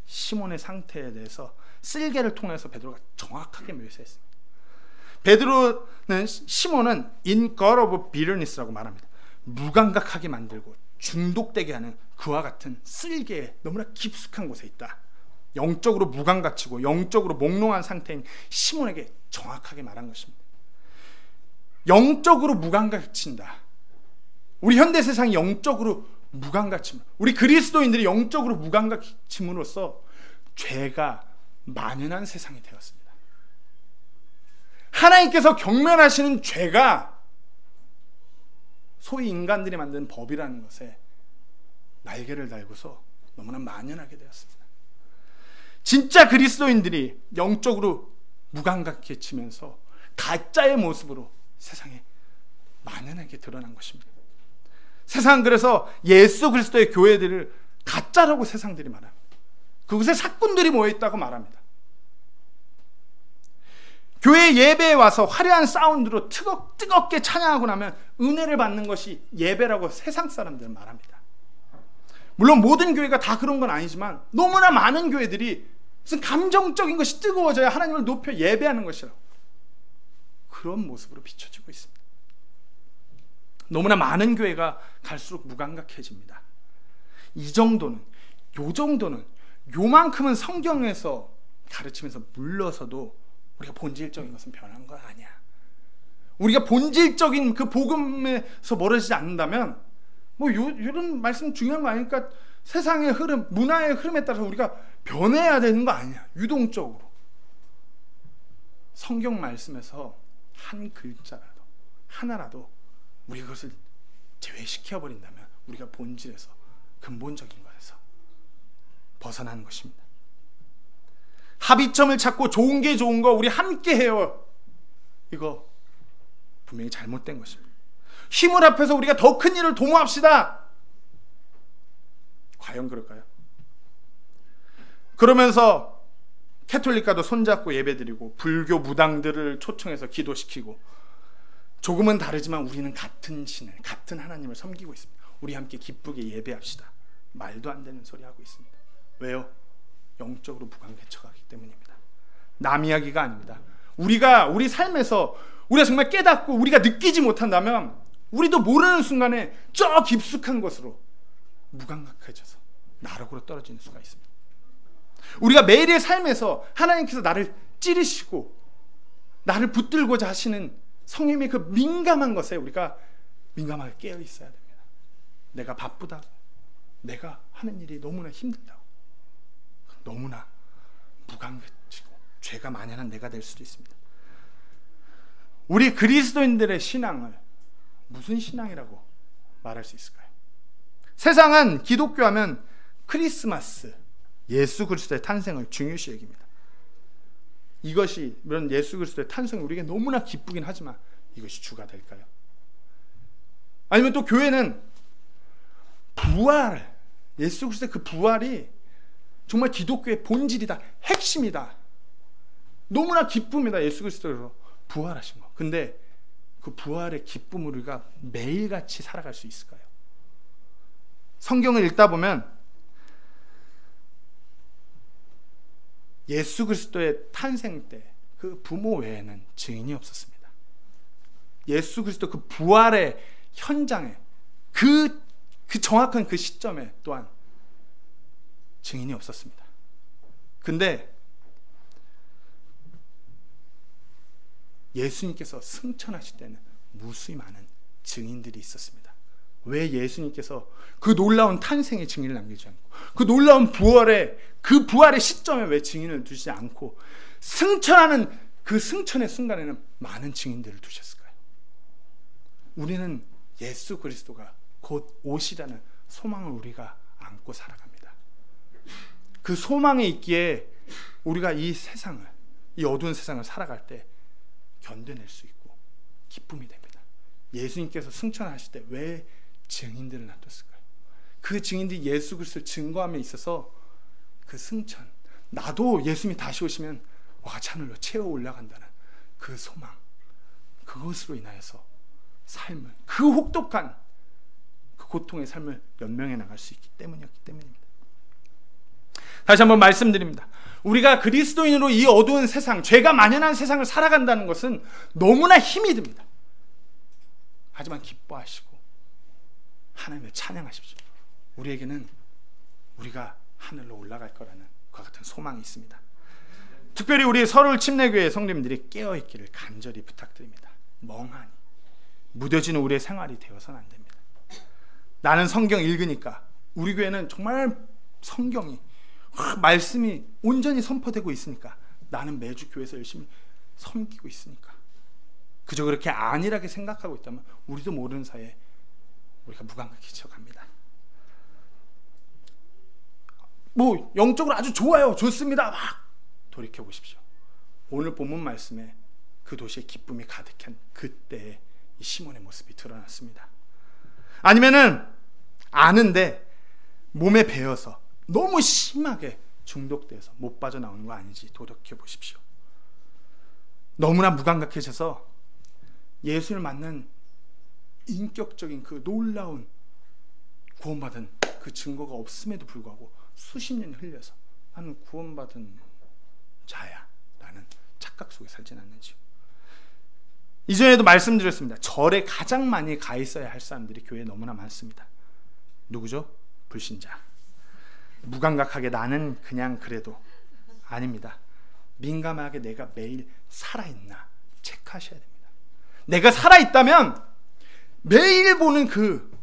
시몬의 상태에 대해서 쓸개를 통해서 베드로가 정확하게 묘사했습니다. 시몬은 in God of bitterness라고 말합니다. 무감각하게 만들고 중독되게 하는 그와 같은 쓸개에 너무나 깊숙한 곳에 있다. 영적으로 무감각치고 영적으로 몽롱한 상태인 시몬에게 정확하게 말한 것입니다. 영적으로 무감각친다. 우리 현대 세상이 영적으로 무감각침, 우리 그리스도인들이 영적으로 무감각침으로써 죄가 만연한 세상이 되었습니다. 하나님께서 경멸하시는 죄가 소위 인간들이 만든 법이라는 것에 날개를 달고서 너무나 만연하게 되었습니다. 진짜 그리스도인들이 영적으로 무감각해지면서 가짜의 모습으로 세상에 만연하게 드러난 것입니다. 세상은 그래서 예수 그리스도의 교회들을 가짜라고 세상들이 말합니다. 그곳에 사꾼들이 모여있다고 말합니다. 교회 예배에 와서 화려한 사운드로 뜨겁게 찬양하고 나면 은혜를 받는 것이 예배라고 세상 사람들은 말합니다. 물론 모든 교회가 다 그런 건 아니지만 너무나 많은 교회들이 무슨 감정적인 것이 뜨거워져야 하나님을 높여 예배하는 것이라고 그런 모습으로 비춰지고 있습니다. 너무나 많은 교회가 갈수록 무감각해집니다. 이 정도는, 요 정도는, 요만큼은 성경에서 가르치면서 물러서도 우리가 본질적인 것은 변한 건 아니야. 우리가 본질적인 그 복음에서 멀어지지 않는다면 이런 말씀 중요한 거 아니니까 세상의 흐름, 문화의 흐름에 따라서 우리가 변해야 되는 거 아니야. 유동적으로. 성경 말씀에서 한 글자라도, 하나라도 우리가 그것을 제외시켜버린다면 우리가 본질에서, 근본적인 것에서 벗어나는 것입니다. 합의점을 찾고 좋은 게 좋은 거 우리 함께 해요. 이거 분명히 잘못된 것입니다. 힘을 합해서 우리가 더 큰 일을 도모합시다. 과연 그럴까요? 그러면서 캐톨릭과도 손잡고 예배드리고 불교 무당들을 초청해서 기도시키고 조금은 다르지만 우리는 같은 신을, 같은 하나님을 섬기고 있습니다. 우리 함께 기쁘게 예배합시다. 말도 안 되는 소리 하고 있습니다. 왜요? 영적으로 무관개척하기 때문입니다. 남 이야기가 아닙니다. 우리 삶에서 우리가 정말 깨닫고 우리가 느끼지 못한다면 우리도 모르는 순간에 저 깊숙한 것으로 무감각해져서 나락으로 떨어지는 수가 있습니다. 우리가 매일의 삶에서 하나님께서 나를 찌르시고 나를 붙들고자 하시는 성령님의 그 민감한 것에 우리가 민감하게 깨어 있어야 됩니다. 내가 바쁘다고, 내가 하는 일이 너무나 힘들다고, 너무나 무감각해지고 죄가 만연한 내가 될 수도 있습니다. 우리 그리스도인들의 신앙을 무슨 신앙이라고 말할 수 있을까요? 세상은 기독교 하면 크리스마스, 예수 그리스도의 탄생을 중요시 여깁니다. 이것이, 이런 예수 그리스도의 탄생이 우리에게 너무나 기쁘긴 하지만 이것이 주가 될까요? 아니면 또 교회는 부활, 예수 그리스도의 그 부활이 정말 기독교의 본질이다, 핵심이다, 너무나 기쁩니다. 예수 그리스도로 부활하신 거. 근데 그 부활의 기쁨을 우리가 매일같이 살아갈 수 있을까요? 성경을 읽다 보면 예수 그리스도의 탄생 때 그 부모 외에는 증인이 없었습니다. 예수 그리스도 그 부활의 현장에 그 정확한 그 시점에 또한 증인이 없었습니다. 근데 예수님께서 승천하실 때는 무수히 많은 증인들이 있었습니다. 왜 예수님께서 그 놀라운 탄생의 증인을 남기지 않고 그 놀라운 부활의 시점에 왜 증인을 두지 않고 승천하는 그 승천의 순간에는 많은 증인들을 두셨을까요? 우리는 예수 그리스도가 곧 오시라는 소망을 우리가 안고 살아갑니다. 그 소망에 있기에 우리가 이 세상을, 이 어두운 세상을 살아갈 때 견뎌낼 수 있고 기쁨이 됩니다. 예수님께서 승천하실 때 왜 증인들을 놔뒀을까요? 그 증인들이 예수 그리스도를 증거함에 있어서 그 승천, 나도 예수님이 다시 오시면 같이 하늘로 채워 올라간다는 그 소망, 그것으로 인하여서 삶을, 그 혹독한 그 고통의 삶을 연명해 나갈 수 있기 때문이었기 때문입니다. 다시 한번 말씀드립니다. 우리가 그리스도인으로 이 어두운 세상, 죄가 만연한 세상을 살아간다는 것은 너무나 힘이 듭니다. 하지만 기뻐하시고 하나님을 찬양하십시오. 우리에게는 우리가 하늘로 올라갈 거라는 그와 같은 소망이 있습니다. 특별히 우리 서울 침례교회 성도님들이 깨어있기를 간절히 부탁드립니다. 멍하니 무뎌지는 우리의 생활이 되어서는 안 됩니다. 나는 성경 읽으니까, 우리 교회는 정말 성경이, 말씀이 온전히 선포되고 있으니까, 나는 매주 교회에서 열심히 섬기고 있으니까, 그저 그렇게 안일하게 생각하고 있다면 우리도 모르는 사이에 우리가 무감각해져갑니다. 영적으로 아주 좋아요, 좋습니다, 막 돌이켜보십시오. 오늘 본문 말씀에 그 도시에 기쁨이 가득한 그때의 이 시몬의 모습이 드러났습니다. 아니면은 아는데 몸에 배어서 너무 심하게 중독돼서 못 빠져나오는 거 아닌지 돌이켜보십시오. 너무나 무감각해져서 예수를 만난 인격적인 그 놀라운 구원받은 그 증거가 없음에도 불구하고 수십 년이 흘려서 나는 구원받은 자야 라는 착각 속에 살진 않는지요. 이전에도 말씀드렸습니다. 절에 가장 많이 가 있어야 할 사람들이 교회에 너무나 많습니다. 누구죠? 불신자. 무감각하게 나는 그냥 그래도 아닙니다. 민감하게 내가 매일 살아있나 체크하셔야 됩니다. 내가 살아있다면 매일 보는 그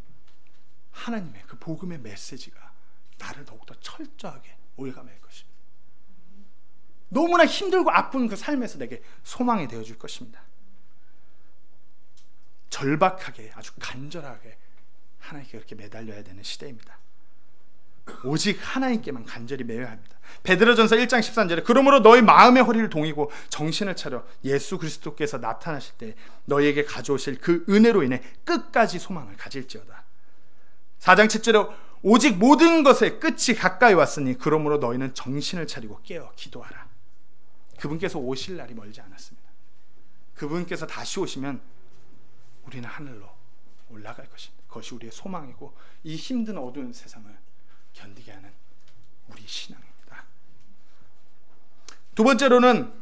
하나님의 그 복음의 메시지가 나를 더욱더 철저하게 올가맬 것입니다. 너무나 힘들고 아픈 그 삶에서 내게 소망이 되어줄 것입니다. 절박하게, 아주 간절하게 하나님께 그렇게 매달려야 되는 시대입니다. 오직 하나님께만 간절히 매여야 합니다. 베드로전서 1장 13절에 그러므로 너희 마음의 허리를 동이고 정신을 차려 예수 그리스도께서 나타나실 때 너희에게 가져오실 그 은혜로 인해 끝까지 소망을 가질지어다. 4장 7절에 오직 모든 것의 끝이 가까이 왔으니 그러므로 너희는 정신을 차리고 깨어 기도하라. 그분께서 오실 날이 멀지 않았습니다. 그분께서 다시 오시면 우리는 하늘로 올라갈 것입니다. 그것이 우리의 소망이고 이 힘든 어두운 세상을 견디게 하는 우리 신앙입니다. 두 번째로는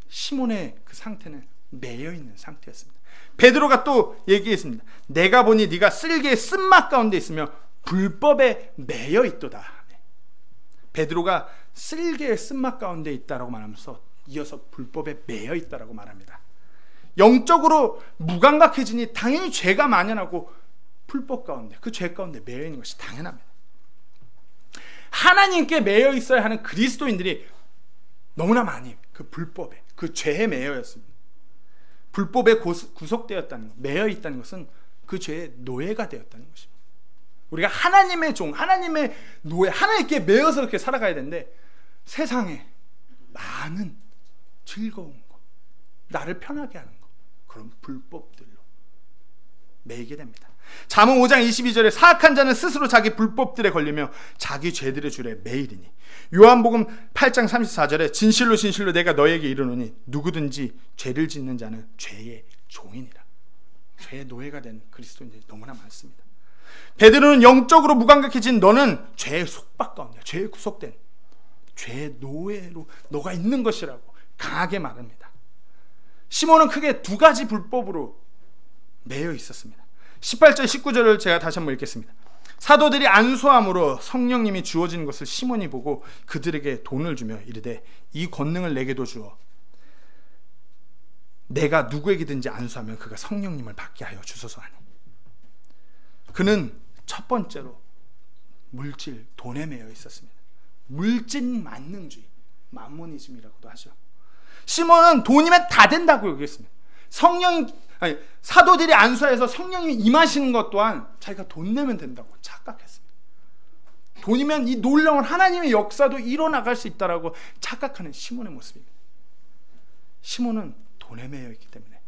시몬의 그 상태는 매여 있는 상태였습니다. 베드로가 또 얘기했습니다. 내가 보니 네가 쓸개의 쓴맛 가운데 있으며 불법에 매여 있도다. 베드로가 쓸개의 쓴맛 가운데 있다라고 말하면서 이어서 불법에 매여 있다라고 말합니다. 영적으로 무감각해지니 당연히 죄가 만연하고 불법 가운데, 그 죄 가운데 매여 있는 것이 당연합니다. 하나님께 매여 있어야 하는 그리스도인들이 너무나 많이 그 불법에, 그 죄에 매여 있습니다. 불법에 구속되었다는 것, 매여 있다는 것은 그 죄의 노예가 되었다는 것입니다. 우리가 하나님의 종, 하나님의 노예, 하나님께 매여서 그렇게 살아가야 되는데 세상에 많은 즐거운 것, 나를 편하게 하는 것, 그런 불법들로 매이게 됩니다. 잠언 5장 22절에 사악한 자는 스스로 자기 불법들에 걸리며 자기 죄들의 줄에 매이리니, 요한복음 8장 34절에 진실로 진실로 내가 너에게 이르노니 누구든지 죄를 짓는 자는 죄의 종이니라. 죄의 노예가 된 그리스도인들이 너무나 많습니다. 베드로는 영적으로 무감각해진 너는 죄의 속박 가운데, 죄에 구속된 죄의 노예로 너가 있는 것이라고 강하게 말합니다. 시몬은 크게 두 가지 불법으로 매여 있었습니다. 18절 19절을 제가 다시 한번 읽겠습니다. 사도들이 안수함으로 성령님이 주어진 것을 시몬이 보고 그들에게 돈을 주며 이르되 이 권능을 내게도 주어 내가 누구에게든지 안수하면 그가 성령님을 받게 하여 주소서 하니. 그는 첫 번째로 물질, 돈에 매여 있었습니다. 물질 만능주의, 맘모니즘이라고도 하죠. 시몬은 돈이면 다 된다고 여겼습니다. 사도들이 안수하여서 성령님이 임하시는 것 또한 자기가 돈 내면 된다고 착각했습니다. 돈이면 이 놀라운 하나님의 역사도 일어나갈 수 있다라고 착각하는 시몬의 모습입니다. 시몬은 돈에 매여 있기 때문에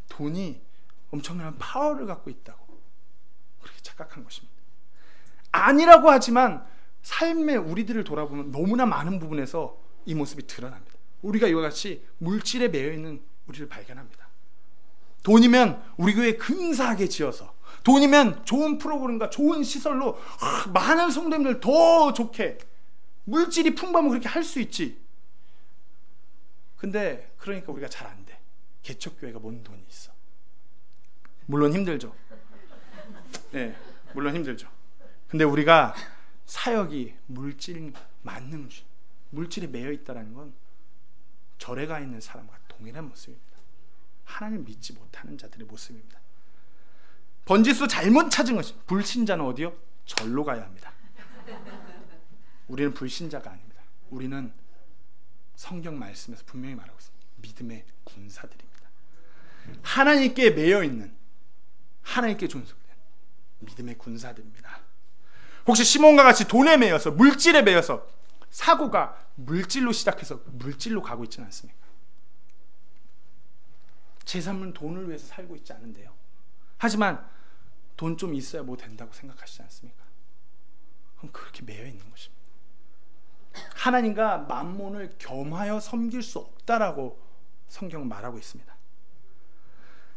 돈이 엄청난 파워를 갖고 있다고 그렇게 착각한 것입니다. 아니라고 하지만 삶의 우리들을 돌아보면 너무나 많은 부분에서 이 모습이 드러납니다. 우리가 이와 같이 물질에 매여 있는 우리를 발견합니다. 돈이면 우리 교회 근사하게 지어서, 돈이면 좋은 프로그램과 좋은 시설로 많은 성도님들 더 좋게, 물질이 풍부하면 그렇게 할 수 있지. 근데 그러니까 우리가 잘 안 돼. 개척교회가 뭔 돈이 있어. 물론 힘들죠. 네, 물론 힘들죠. 근데 우리가 사역이 물질 만능주의, 물질에 매여 있다는 건 절에 가 있는 사람과 동일한 모습입니다. 하나님을 믿지 못하는 자들의 모습입니다. 번지수 잘못 찾은 것이, 불신자는 어디요? 절로 가야 합니다. 우리는 불신자가 아닙니다. 우리는 성경 말씀에서 분명히 말하고 있습니다. 믿음의 군사들입니다. 하나님께 매여 있는, 하나님께 존속된 믿음의 군사들입니다. 혹시 시몬과 같이 돈에 매여서, 물질에 매여서 사고가 물질로 시작해서 물질로 가고 있지는 않습니까? 제 삶은 돈을 위해서 살고 있지 않은데요. 하지만 돈 좀 있어야 뭐 된다고 생각하시지 않습니까? 그럼 그렇게 매여 있는 것입니다. 하나님과 만몬을 겸하여 섬길 수 없다라고 성경은 말하고 있습니다.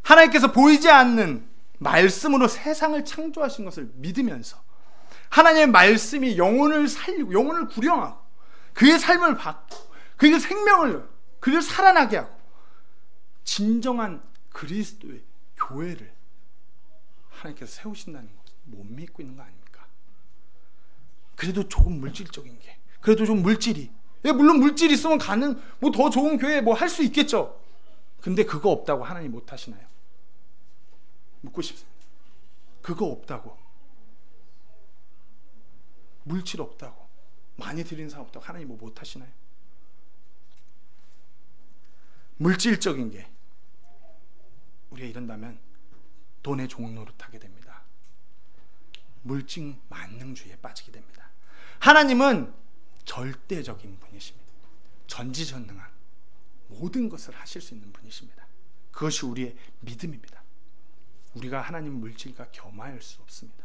하나님께서 보이지 않는 말씀으로 세상을 창조하신 것을 믿으면서 하나님의 말씀이 영혼을 살리고 영혼을 구령하고 그의 삶을 받고 그의 생명을, 그를 살아나게 하고 진정한 그리스도의 교회를 하나님께서 세우신다는 것 못 믿고 있는 거 아닙니까? 그래도 조금 물질적인 게, 그래도 좀 물질이, 물론 물질이 있으면 가는 뭐 더 좋은 교회 뭐 할 수 있겠죠. 근데 그거 없다고 하나님 못 하시나요? 묻고 싶습니다. 그거 없다고, 물질 없다고, 많이 드리는 사람 없다고 하나님 뭐 못 하시나요? 물질적인 게 우리가 이런다면 돈의 종노릇하게 됩니다. 물질 만능주의에 빠지게 됩니다. 하나님은 절대적인 분이십니다. 전지전능한 모든 것을 하실 수 있는 분이십니다. 그것이 우리의 믿음입니다. 우리가 하나님 물질과 겸할 수 없습니다.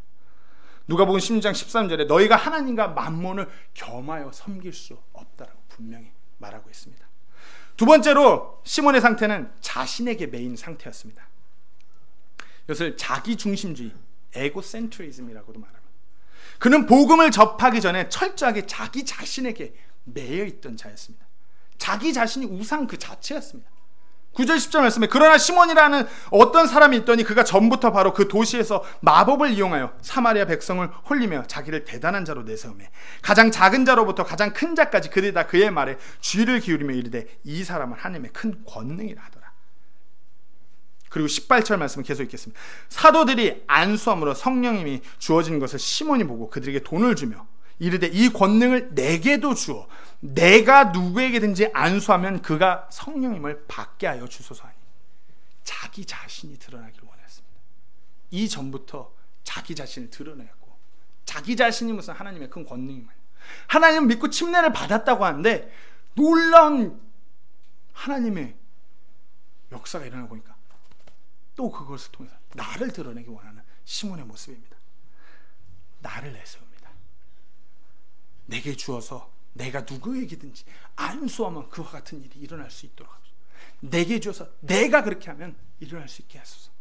누가복음 16장 13절에 너희가 하나님과 만몬을 겸하여 섬길 수 없다라고 분명히 말하고 있습니다. 두 번째로 시몬의 상태는 자신에게 매인 상태였습니다. 이것을 자기중심주의, 에고센트리즘이라고도 말합니다. 그는 복음을 접하기 전에 철저하게 자기 자신에게 매여 있던 자였습니다. 자기 자신이 우상 그 자체였습니다. 9절 10절 말씀에 그러나 시몬이라는 어떤 사람이 있더니 그가 전부터 바로 그 도시에서 마법을 이용하여 사마리아 백성을 홀리며 자기를 대단한 자로 내세우매 가장 작은 자로부터 가장 큰 자까지 그들이 다 그의 말에 주의를 기울이며 이르되 이 사람은 하나님의 큰 권능이라 하더라. 그리고 18절 말씀을 계속 읽겠습니다. 사도들이 안수함으로 성령님이 주어진 것을 시몬이 보고 그들에게 돈을 주며 이르되 이 권능을 내게도 주어 내가 누구에게든지 안수하면 그가 성령님을 받게 하여 주소서 하니 자기 자신이 드러나기를 원했습니다. 이전부터 자기 자신을 드러냈고 자기 자신이 무슨 하나님의 큰 권능이면 하나님을 믿고 침례를 받았다고 하는데 놀라운 하나님의 역사가 일어나고 보니까 또 그것을 통해서 나를 드러내기 원하는 시몬의 모습입니다. 나를 내세웁니다. 내게 주어서 내가 누구에게든지 안수하면 그와 같은 일이 일어날 수 있도록 합시다. 내게 주어서 내가 그렇게 하면 일어날 수 있게 하소서.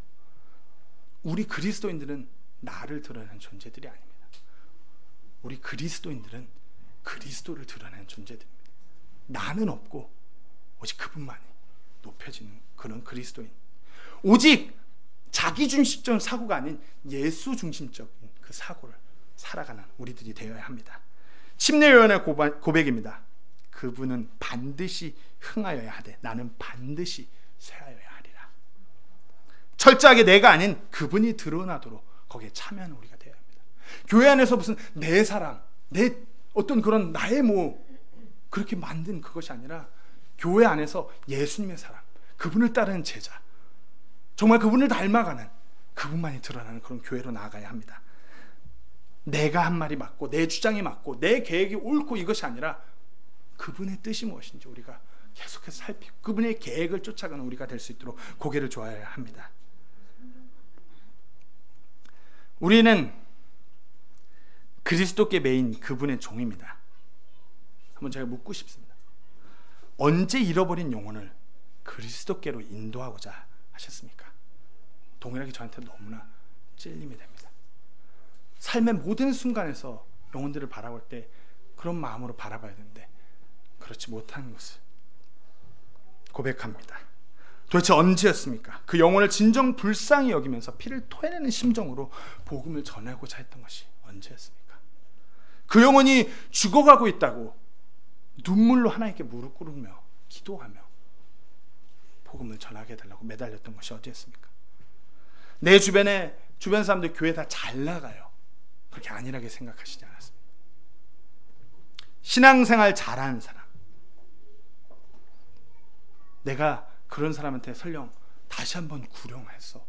우리 그리스도인들은 나를 드러내는 존재들이 아닙니다. 우리 그리스도인들은 그리스도를 드러내는 존재들입니다. 나는 없고 오직 그분만이 높여지는 그런 그리스도인. 오직 자기중심적인 사고가 아닌 예수중심적인 그 사고를 살아가는 우리들이 되어야 합니다. 침례요한의 고백입니다. 그분은 반드시 흥하여야 하되 나는 반드시 쇠하여야 하리라. 철저하게 내가 아닌 그분이 드러나도록 거기에 참여하는 우리가 되어야 합니다. 교회 안에서 무슨 내 사랑, 내 어떤 그런 나의 그렇게 만든 그것이 아니라 교회 안에서 예수님의 사랑, 그분을 따르는 제자, 정말 그분을 닮아가는 그분만이 드러나는 그런 교회로 나아가야 합니다. 내가 한 말이 맞고 내 주장이 맞고 내 계획이 옳고 이것이 아니라 그분의 뜻이 무엇인지 우리가 계속해서 살피고 그분의 계획을 쫓아가는 우리가 될 수 있도록 고개를 조아야 합니다. 우리는 그리스도께 매인 그분의 종입니다. 한번 제가 묻고 싶습니다. 언제 잃어버린 영혼을 그리스도께로 인도하고자 하셨습니까? 동일하게 저한테 너무나 찔림이 됩니다. 삶의 모든 순간에서 영혼들을 바라볼 때 그런 마음으로 바라봐야 되는데 그렇지 못한 것을 고백합니다. 도대체 언제였습니까? 그 영혼을 진정 불쌍히 여기면서 피를 토해내는 심정으로 복음을 전하고자 했던 것이 언제였습니까? 그 영혼이 죽어가고 있다고 눈물로 하나님께 무릎 꿇으며 기도하며 복음을 전하게 해달라고 매달렸던 것이 어디였습니까? 내 주변 사람들 교회 다 잘 나가요. 그렇게 안일하게 생각하시지 않았습니다. 신앙생활 잘하는 사람, 내가 그런 사람한테 설령 다시 한번 구령해서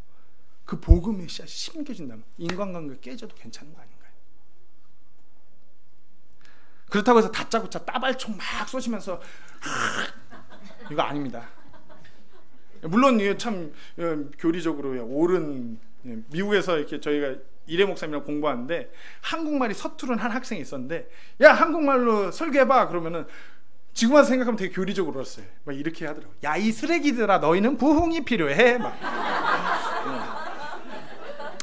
그 복음의 씨앗이 심겨진다면 인간관계가 깨져도 괜찮은 거 아닌가요? 그렇다고 해서 다짜고짜 따발총 막 쏘시면서 이거 아닙니다. 물론 이게 참 교리적으로 옳은, 미국에서 이렇게 저희가 이래 목사님이랑 공부하는데 한국말이 서투른 한 학생이 있었는데 야 한국말로 설교해봐 그러면은 지금 와서 생각하면 되게 교리적으로 들었어요. 막 이렇게 하더라고. 야 이 쓰레기들아 너희는 부흥이 필요해. 막.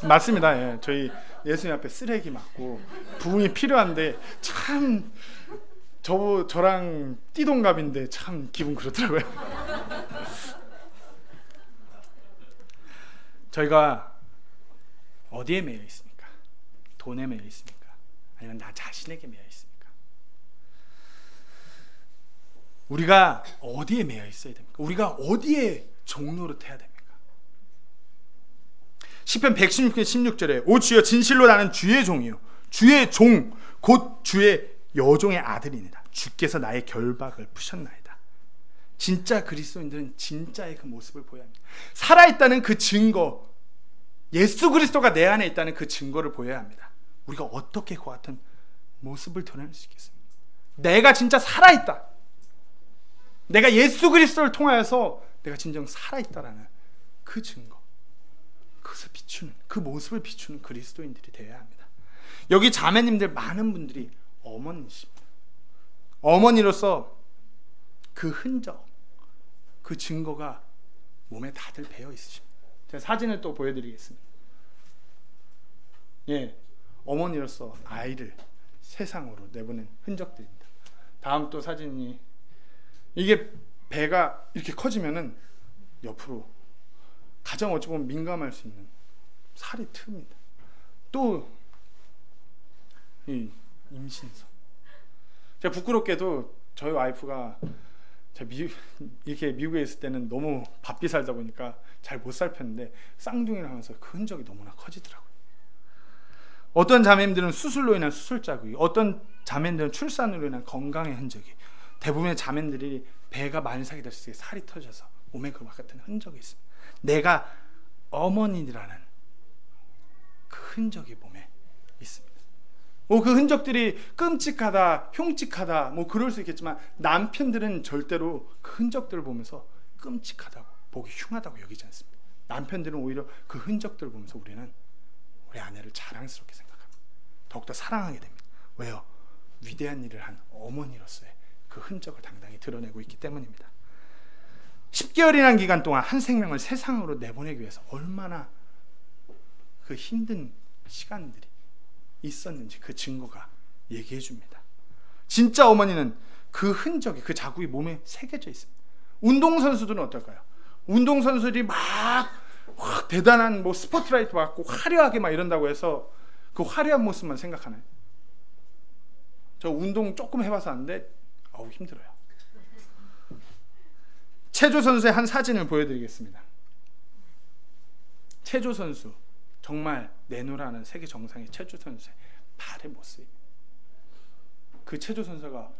맞습니다. 예. 저희 예수님 앞에 쓰레기 맞고 부흥이 필요한데 참 저랑 띠동갑인데 참 기분 그렇더라고요. 저희가 어디에 매여 있습니까? 돈에 매여 있습니까? 아니면 나 자신에게 매여 있습니까? 우리가 어디에 매여 있어야 됩니까? 우리가 어디에 종노릇해야 됩니까? 시편 116편 16절에 오 주여 진실로 나는 주의 종이요 주의 종 곧 주의 여종의 아들이니라. 주께서 나의 결박을 푸셨나이다. 진짜 그리스도인들은 진짜의 그 모습을 보여야 합니다. 살아있다는 그 증거, 예수 그리스도가 내 안에 있다는 그 증거를 보여야 합니다. 우리가 어떻게 그 같은 모습을 드러낼 수 있겠습니까? 내가 진짜 살아있다, 내가 예수 그리스도를 통하여서 내가 진정 살아있다라는 그 증거, 그것을 비추는, 그 모습을 비추는 그리스도인들이 되어야 합니다. 여기 자매님들 많은 분들이 어머니십니다. 어머니로서 그 흔적, 그 증거가 몸에 다들 배어 있으십니다. 제가 사진을 또 보여드리겠습니다. 예, 어머니로서 아이를 세상으로 내보낸 흔적들입니다. 다음 또 사진이, 이게 배가 이렇게 커지면은 옆으로 가장 어찌 보면 민감할 수 있는 살이 틉니다. 또 이 임신서. 제가 부끄럽게도 저희 와이프가 제가 이렇게 미국에 있을 때는 너무 바삐 살다 보니까 잘 못 살폈는데 쌍둥이를 하면서 그 흔적이 너무나 커지더라고요. 어떤 자매님들은 수술로 인한 수술 자국이, 어떤 자매님들은 출산으로 인한 건강의 흔적이, 대부분의 자매님들이 배가 많이 사게 됐을 때 살이 터져서 몸에 그 같은 흔적이 있습니다. 내가 어머니라는 그 흔적이 몸에 있습니다. 그 흔적들이 끔찍하다, 흉측하다, 그럴 수 있겠지만 남편들은 절대로 그 흔적들을 보면서 끔찍하다고, 보기 흉하다고 여기지 않습니다. 남편들은 오히려 그 흔적들을 보면서 우리는 우리 아내를 자랑스럽게 생각합니다. 더욱더 사랑하게 됩니다. 왜요? 위대한 일을 한 어머니로서의 그 흔적을 당당히 드러내고 있기 때문입니다. 10개월이라는 기간 동안 한 생명을 세상으로 내보내기 위해서 얼마나 그 힘든 시간들이 있었는지 그 증거가 얘기해 줍니다. 진짜 어머니는 그 흔적이, 그 자국이 몸에 새겨져 있습니다. 운동선수들은 어떨까요? 운동선수들이 막 대단한 스포트라이트 받고 화려하게 막 이런다고 해서 그 화려한 모습만 생각하나요? 저 운동 조금 해봐서 아는데 힘들어요. 체조 선수의 한 사진을 보여드리겠습니다. 체조 선수, 정말 내노라는 세계 정상의 체조 선수의 발의 모습입니다. 그 체조 선수가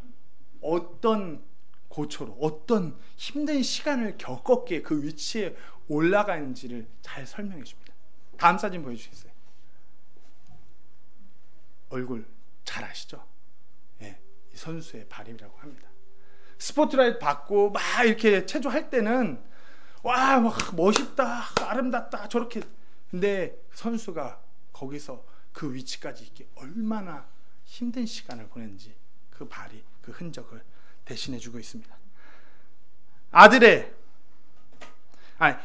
어떤 고초로, 어떤 힘든 시간을 겪었기에 그 위치에 올라가는지를 잘 설명해 줍니다. 다음 사진 보여주시겠어요? 얼굴 잘 아시죠? 예, 이 선수의 발이라고 합니다. 스포트라이트 받고 막 이렇게 체조할 때는 와, 막 멋있다, 아름답다, 저렇게. 근데 선수가 거기서 그 위치까지 있기 얼마나 힘든 시간을 보냈는지 그 발이 그 흔적을 대신해 주고 있습니다.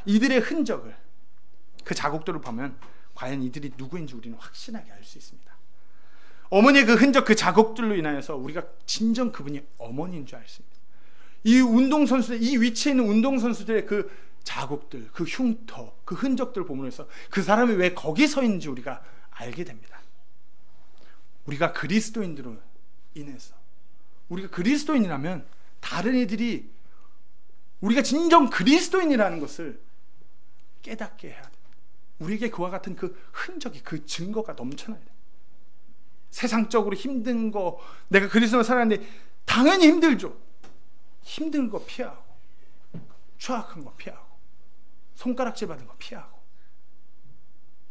이들의 흔적을, 그 자국들을 보면 과연 이들이 누구인지 우리는 확신하게 알 수 있습니다. 어머니의 그 흔적, 그 자국들로 인하여서 우리가 진정 그분이 어머니인 줄 알 수 있습니다. 이 운동선수들, 이 위치에 있는 운동선수들의 그 자국들, 그 흉터, 그 흔적들을 보면서 그 사람이 왜 거기 서 있는지 우리가 알게 됩니다. 우리가 그리스도인으로 인해서, 우리가 그리스도인이라면 다른 이들이 우리가 진정 그리스도인이라는 것을 깨닫게 해야 됩니다. 우리에게 그와 같은 그 흔적이, 그 증거가 넘쳐나야 돼요. 세상적으로 힘든 거, 내가 그리스도로 살았는데 당연히 힘들죠. 힘든 거 피하고, 추악한 거 피하고, 손가락질 받은 거 피하고,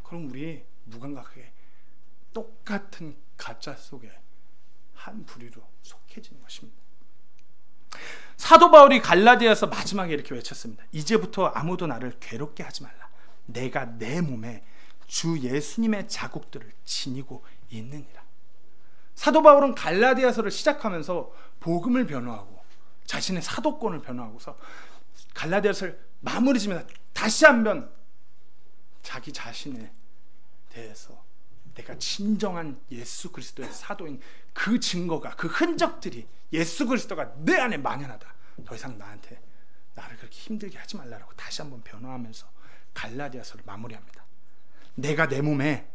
그럼 우리 무감각하게 똑같은 가짜 속에 한 부류로 속해지는 것입니다. 사도 바울이 갈라디아서 마지막에 이렇게 외쳤습니다. 이제부터 아무도 나를 괴롭게 하지 말라. 내가 내 몸에 주 예수님의 자국들을 지니고 있느니라. 사도 바울은 갈라디아서를 시작하면서 복음을 변호하고 자신의 사도권을 변호하고서 갈라디아서를 마무리 지면서 다시 한번 자기 자신에 대해서 내가 진정한 예수 그리스도의 사도인 그 증거가, 그 흔적들이 예수 그리스도가 내 안에 만연하다. 더 이상 나를 그렇게 힘들게 하지 말라라고 다시 한번 변호하면서 갈라디아서를 마무리합니다. 내가 내 몸에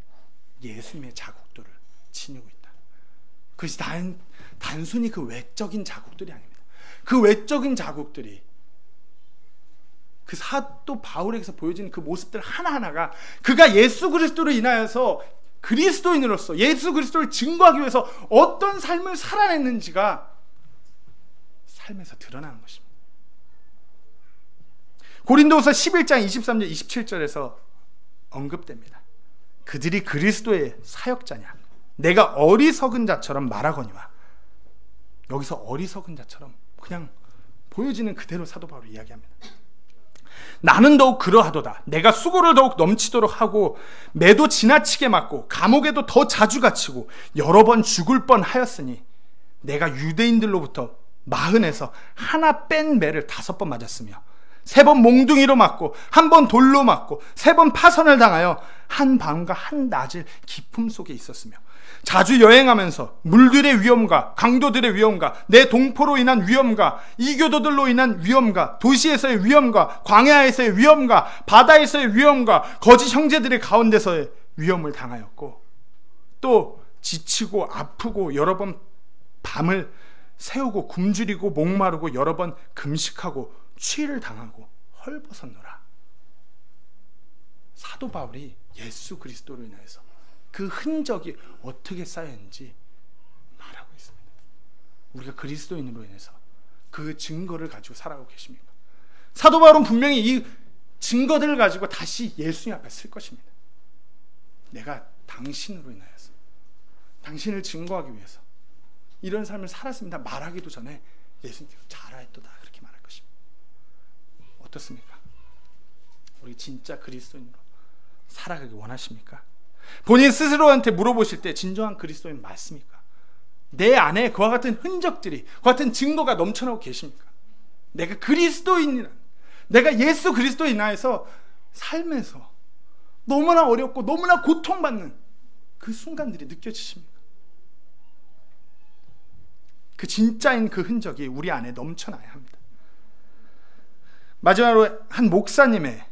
예수님의 자국들을 지니고 있다. 그것이 단순히 그 외적인 자국들이 아닙니다. 그 외적인 자국들이, 그 사도 바울에게서 보여지는 그 모습들 하나하나가 그가 예수 그리스도로 인하여서 그리스도인으로서 예수 그리스도를 증거하기 위해서 어떤 삶을 살아냈는지가 삶에서 드러나는 것입니다. 고린도후서 11장 23절 27절에서 언급됩니다. 그들이 그리스도의 사역자냐? 내가 어리석은 자처럼 말하거니와. 여기서 어리석은 자처럼 그냥 보여지는 그대로 사도 바울이 이야기합니다. 나는 더욱 그러하도다. 내가 수고를 더욱 넘치도록 하고 매도 지나치게 맞고 감옥에도 더 자주 갇히고 여러 번 죽을 뻔하였으니 내가 유대인들로부터 마흔에서 하나 뺀 매를 5번 맞았으며 3번 몽둥이로 맞고 1번 돌로 맞고 3번 파선을 당하여 한 밤과 한 낮을 기품 속에 있었으며 자주 여행하면서 물들의 위험과 강도들의 위험과 내 동포로 인한 위험과 이교도들로 인한 위험과 도시에서의 위험과 광야에서의 위험과 바다에서의 위험과 거짓 형제들의 가운데서의 위험을 당하였고 또 지치고 아프고 여러 번 밤을 새우고 굶주리고 목마르고 여러 번 금식하고 추위를 당하고 헐벗었노라. 사도 바울이 예수 그리스도로 인해서 그 흔적이 어떻게 쌓였는지 말하고 있습니다. 우리가 그리스도인으로 인해서 그 증거를 가지고 살아가고 계십니까? 사도 바울은 분명히 이 증거들을 가지고 다시 예수님 앞에 쓸 것입니다. 내가 당신으로 인하여서 당신을 증거하기 위해서 이런 삶을 살았습니다 말하기도 전에 예수님께서 잘하였도다 그렇게 말할 것입니다. 어떻습니까? 우리 진짜 그리스도인으로 살아가기 원하십니까? 본인 스스로한테 물어보실 때 진정한 그리스도인 맞습니까? 내 안에 그와 같은 흔적들이, 그와 같은 증거가 넘쳐나고 계십니까? 내가 그리스도인이란, 내가 예수 그리스도인 나에서 삶에서 너무나 어렵고 너무나 고통받는 그 순간들이 느껴지십니까? 그 진짜인 그 흔적이 우리 안에 넘쳐나야 합니다. 마지막으로 한 목사님의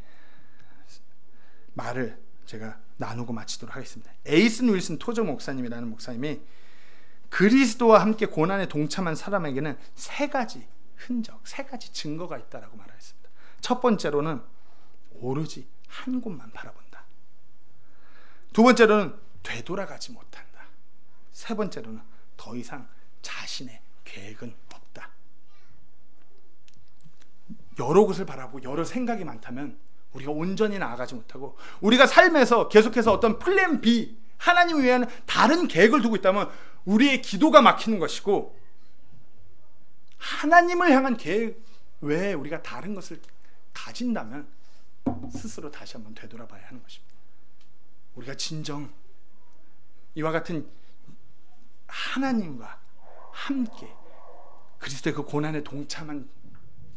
말을 제가 나누고 마치도록 하겠습니다. 에이슨 윌슨 토저 목사님이라는 목사님이 그리스도와 함께 고난에 동참한 사람에게는 3가지 흔적, 3가지 증거가 있다라고 말하였습니다. 첫 번째로는 오로지 한 곳만 바라본다. 두 번째로는 되돌아가지 못한다. 세 번째로는 더 이상 자신의 계획은 없다. 여러 곳을 바라보고 여러 생각이 많다면 우리가 온전히 나아가지 못하고, 우리가 삶에서 계속해서 어떤 플랜 B, 하나님을 위한 다른 계획을 두고 있다면 우리의 기도가 막히는 것이고, 하나님을 향한 계획 외에 우리가 다른 것을 가진다면 스스로 다시 한번 되돌아봐야 하는 것입니다. 우리가 진정 이와 같은 하나님과 함께 그리스도의 그 고난에 동참한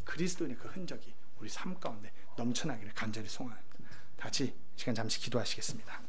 그리스도인의 그 흔적이 우리 삶 가운데 넘쳐나기를 간절히 소원합니다. 같이 시간 잠시 기도하시겠습니다.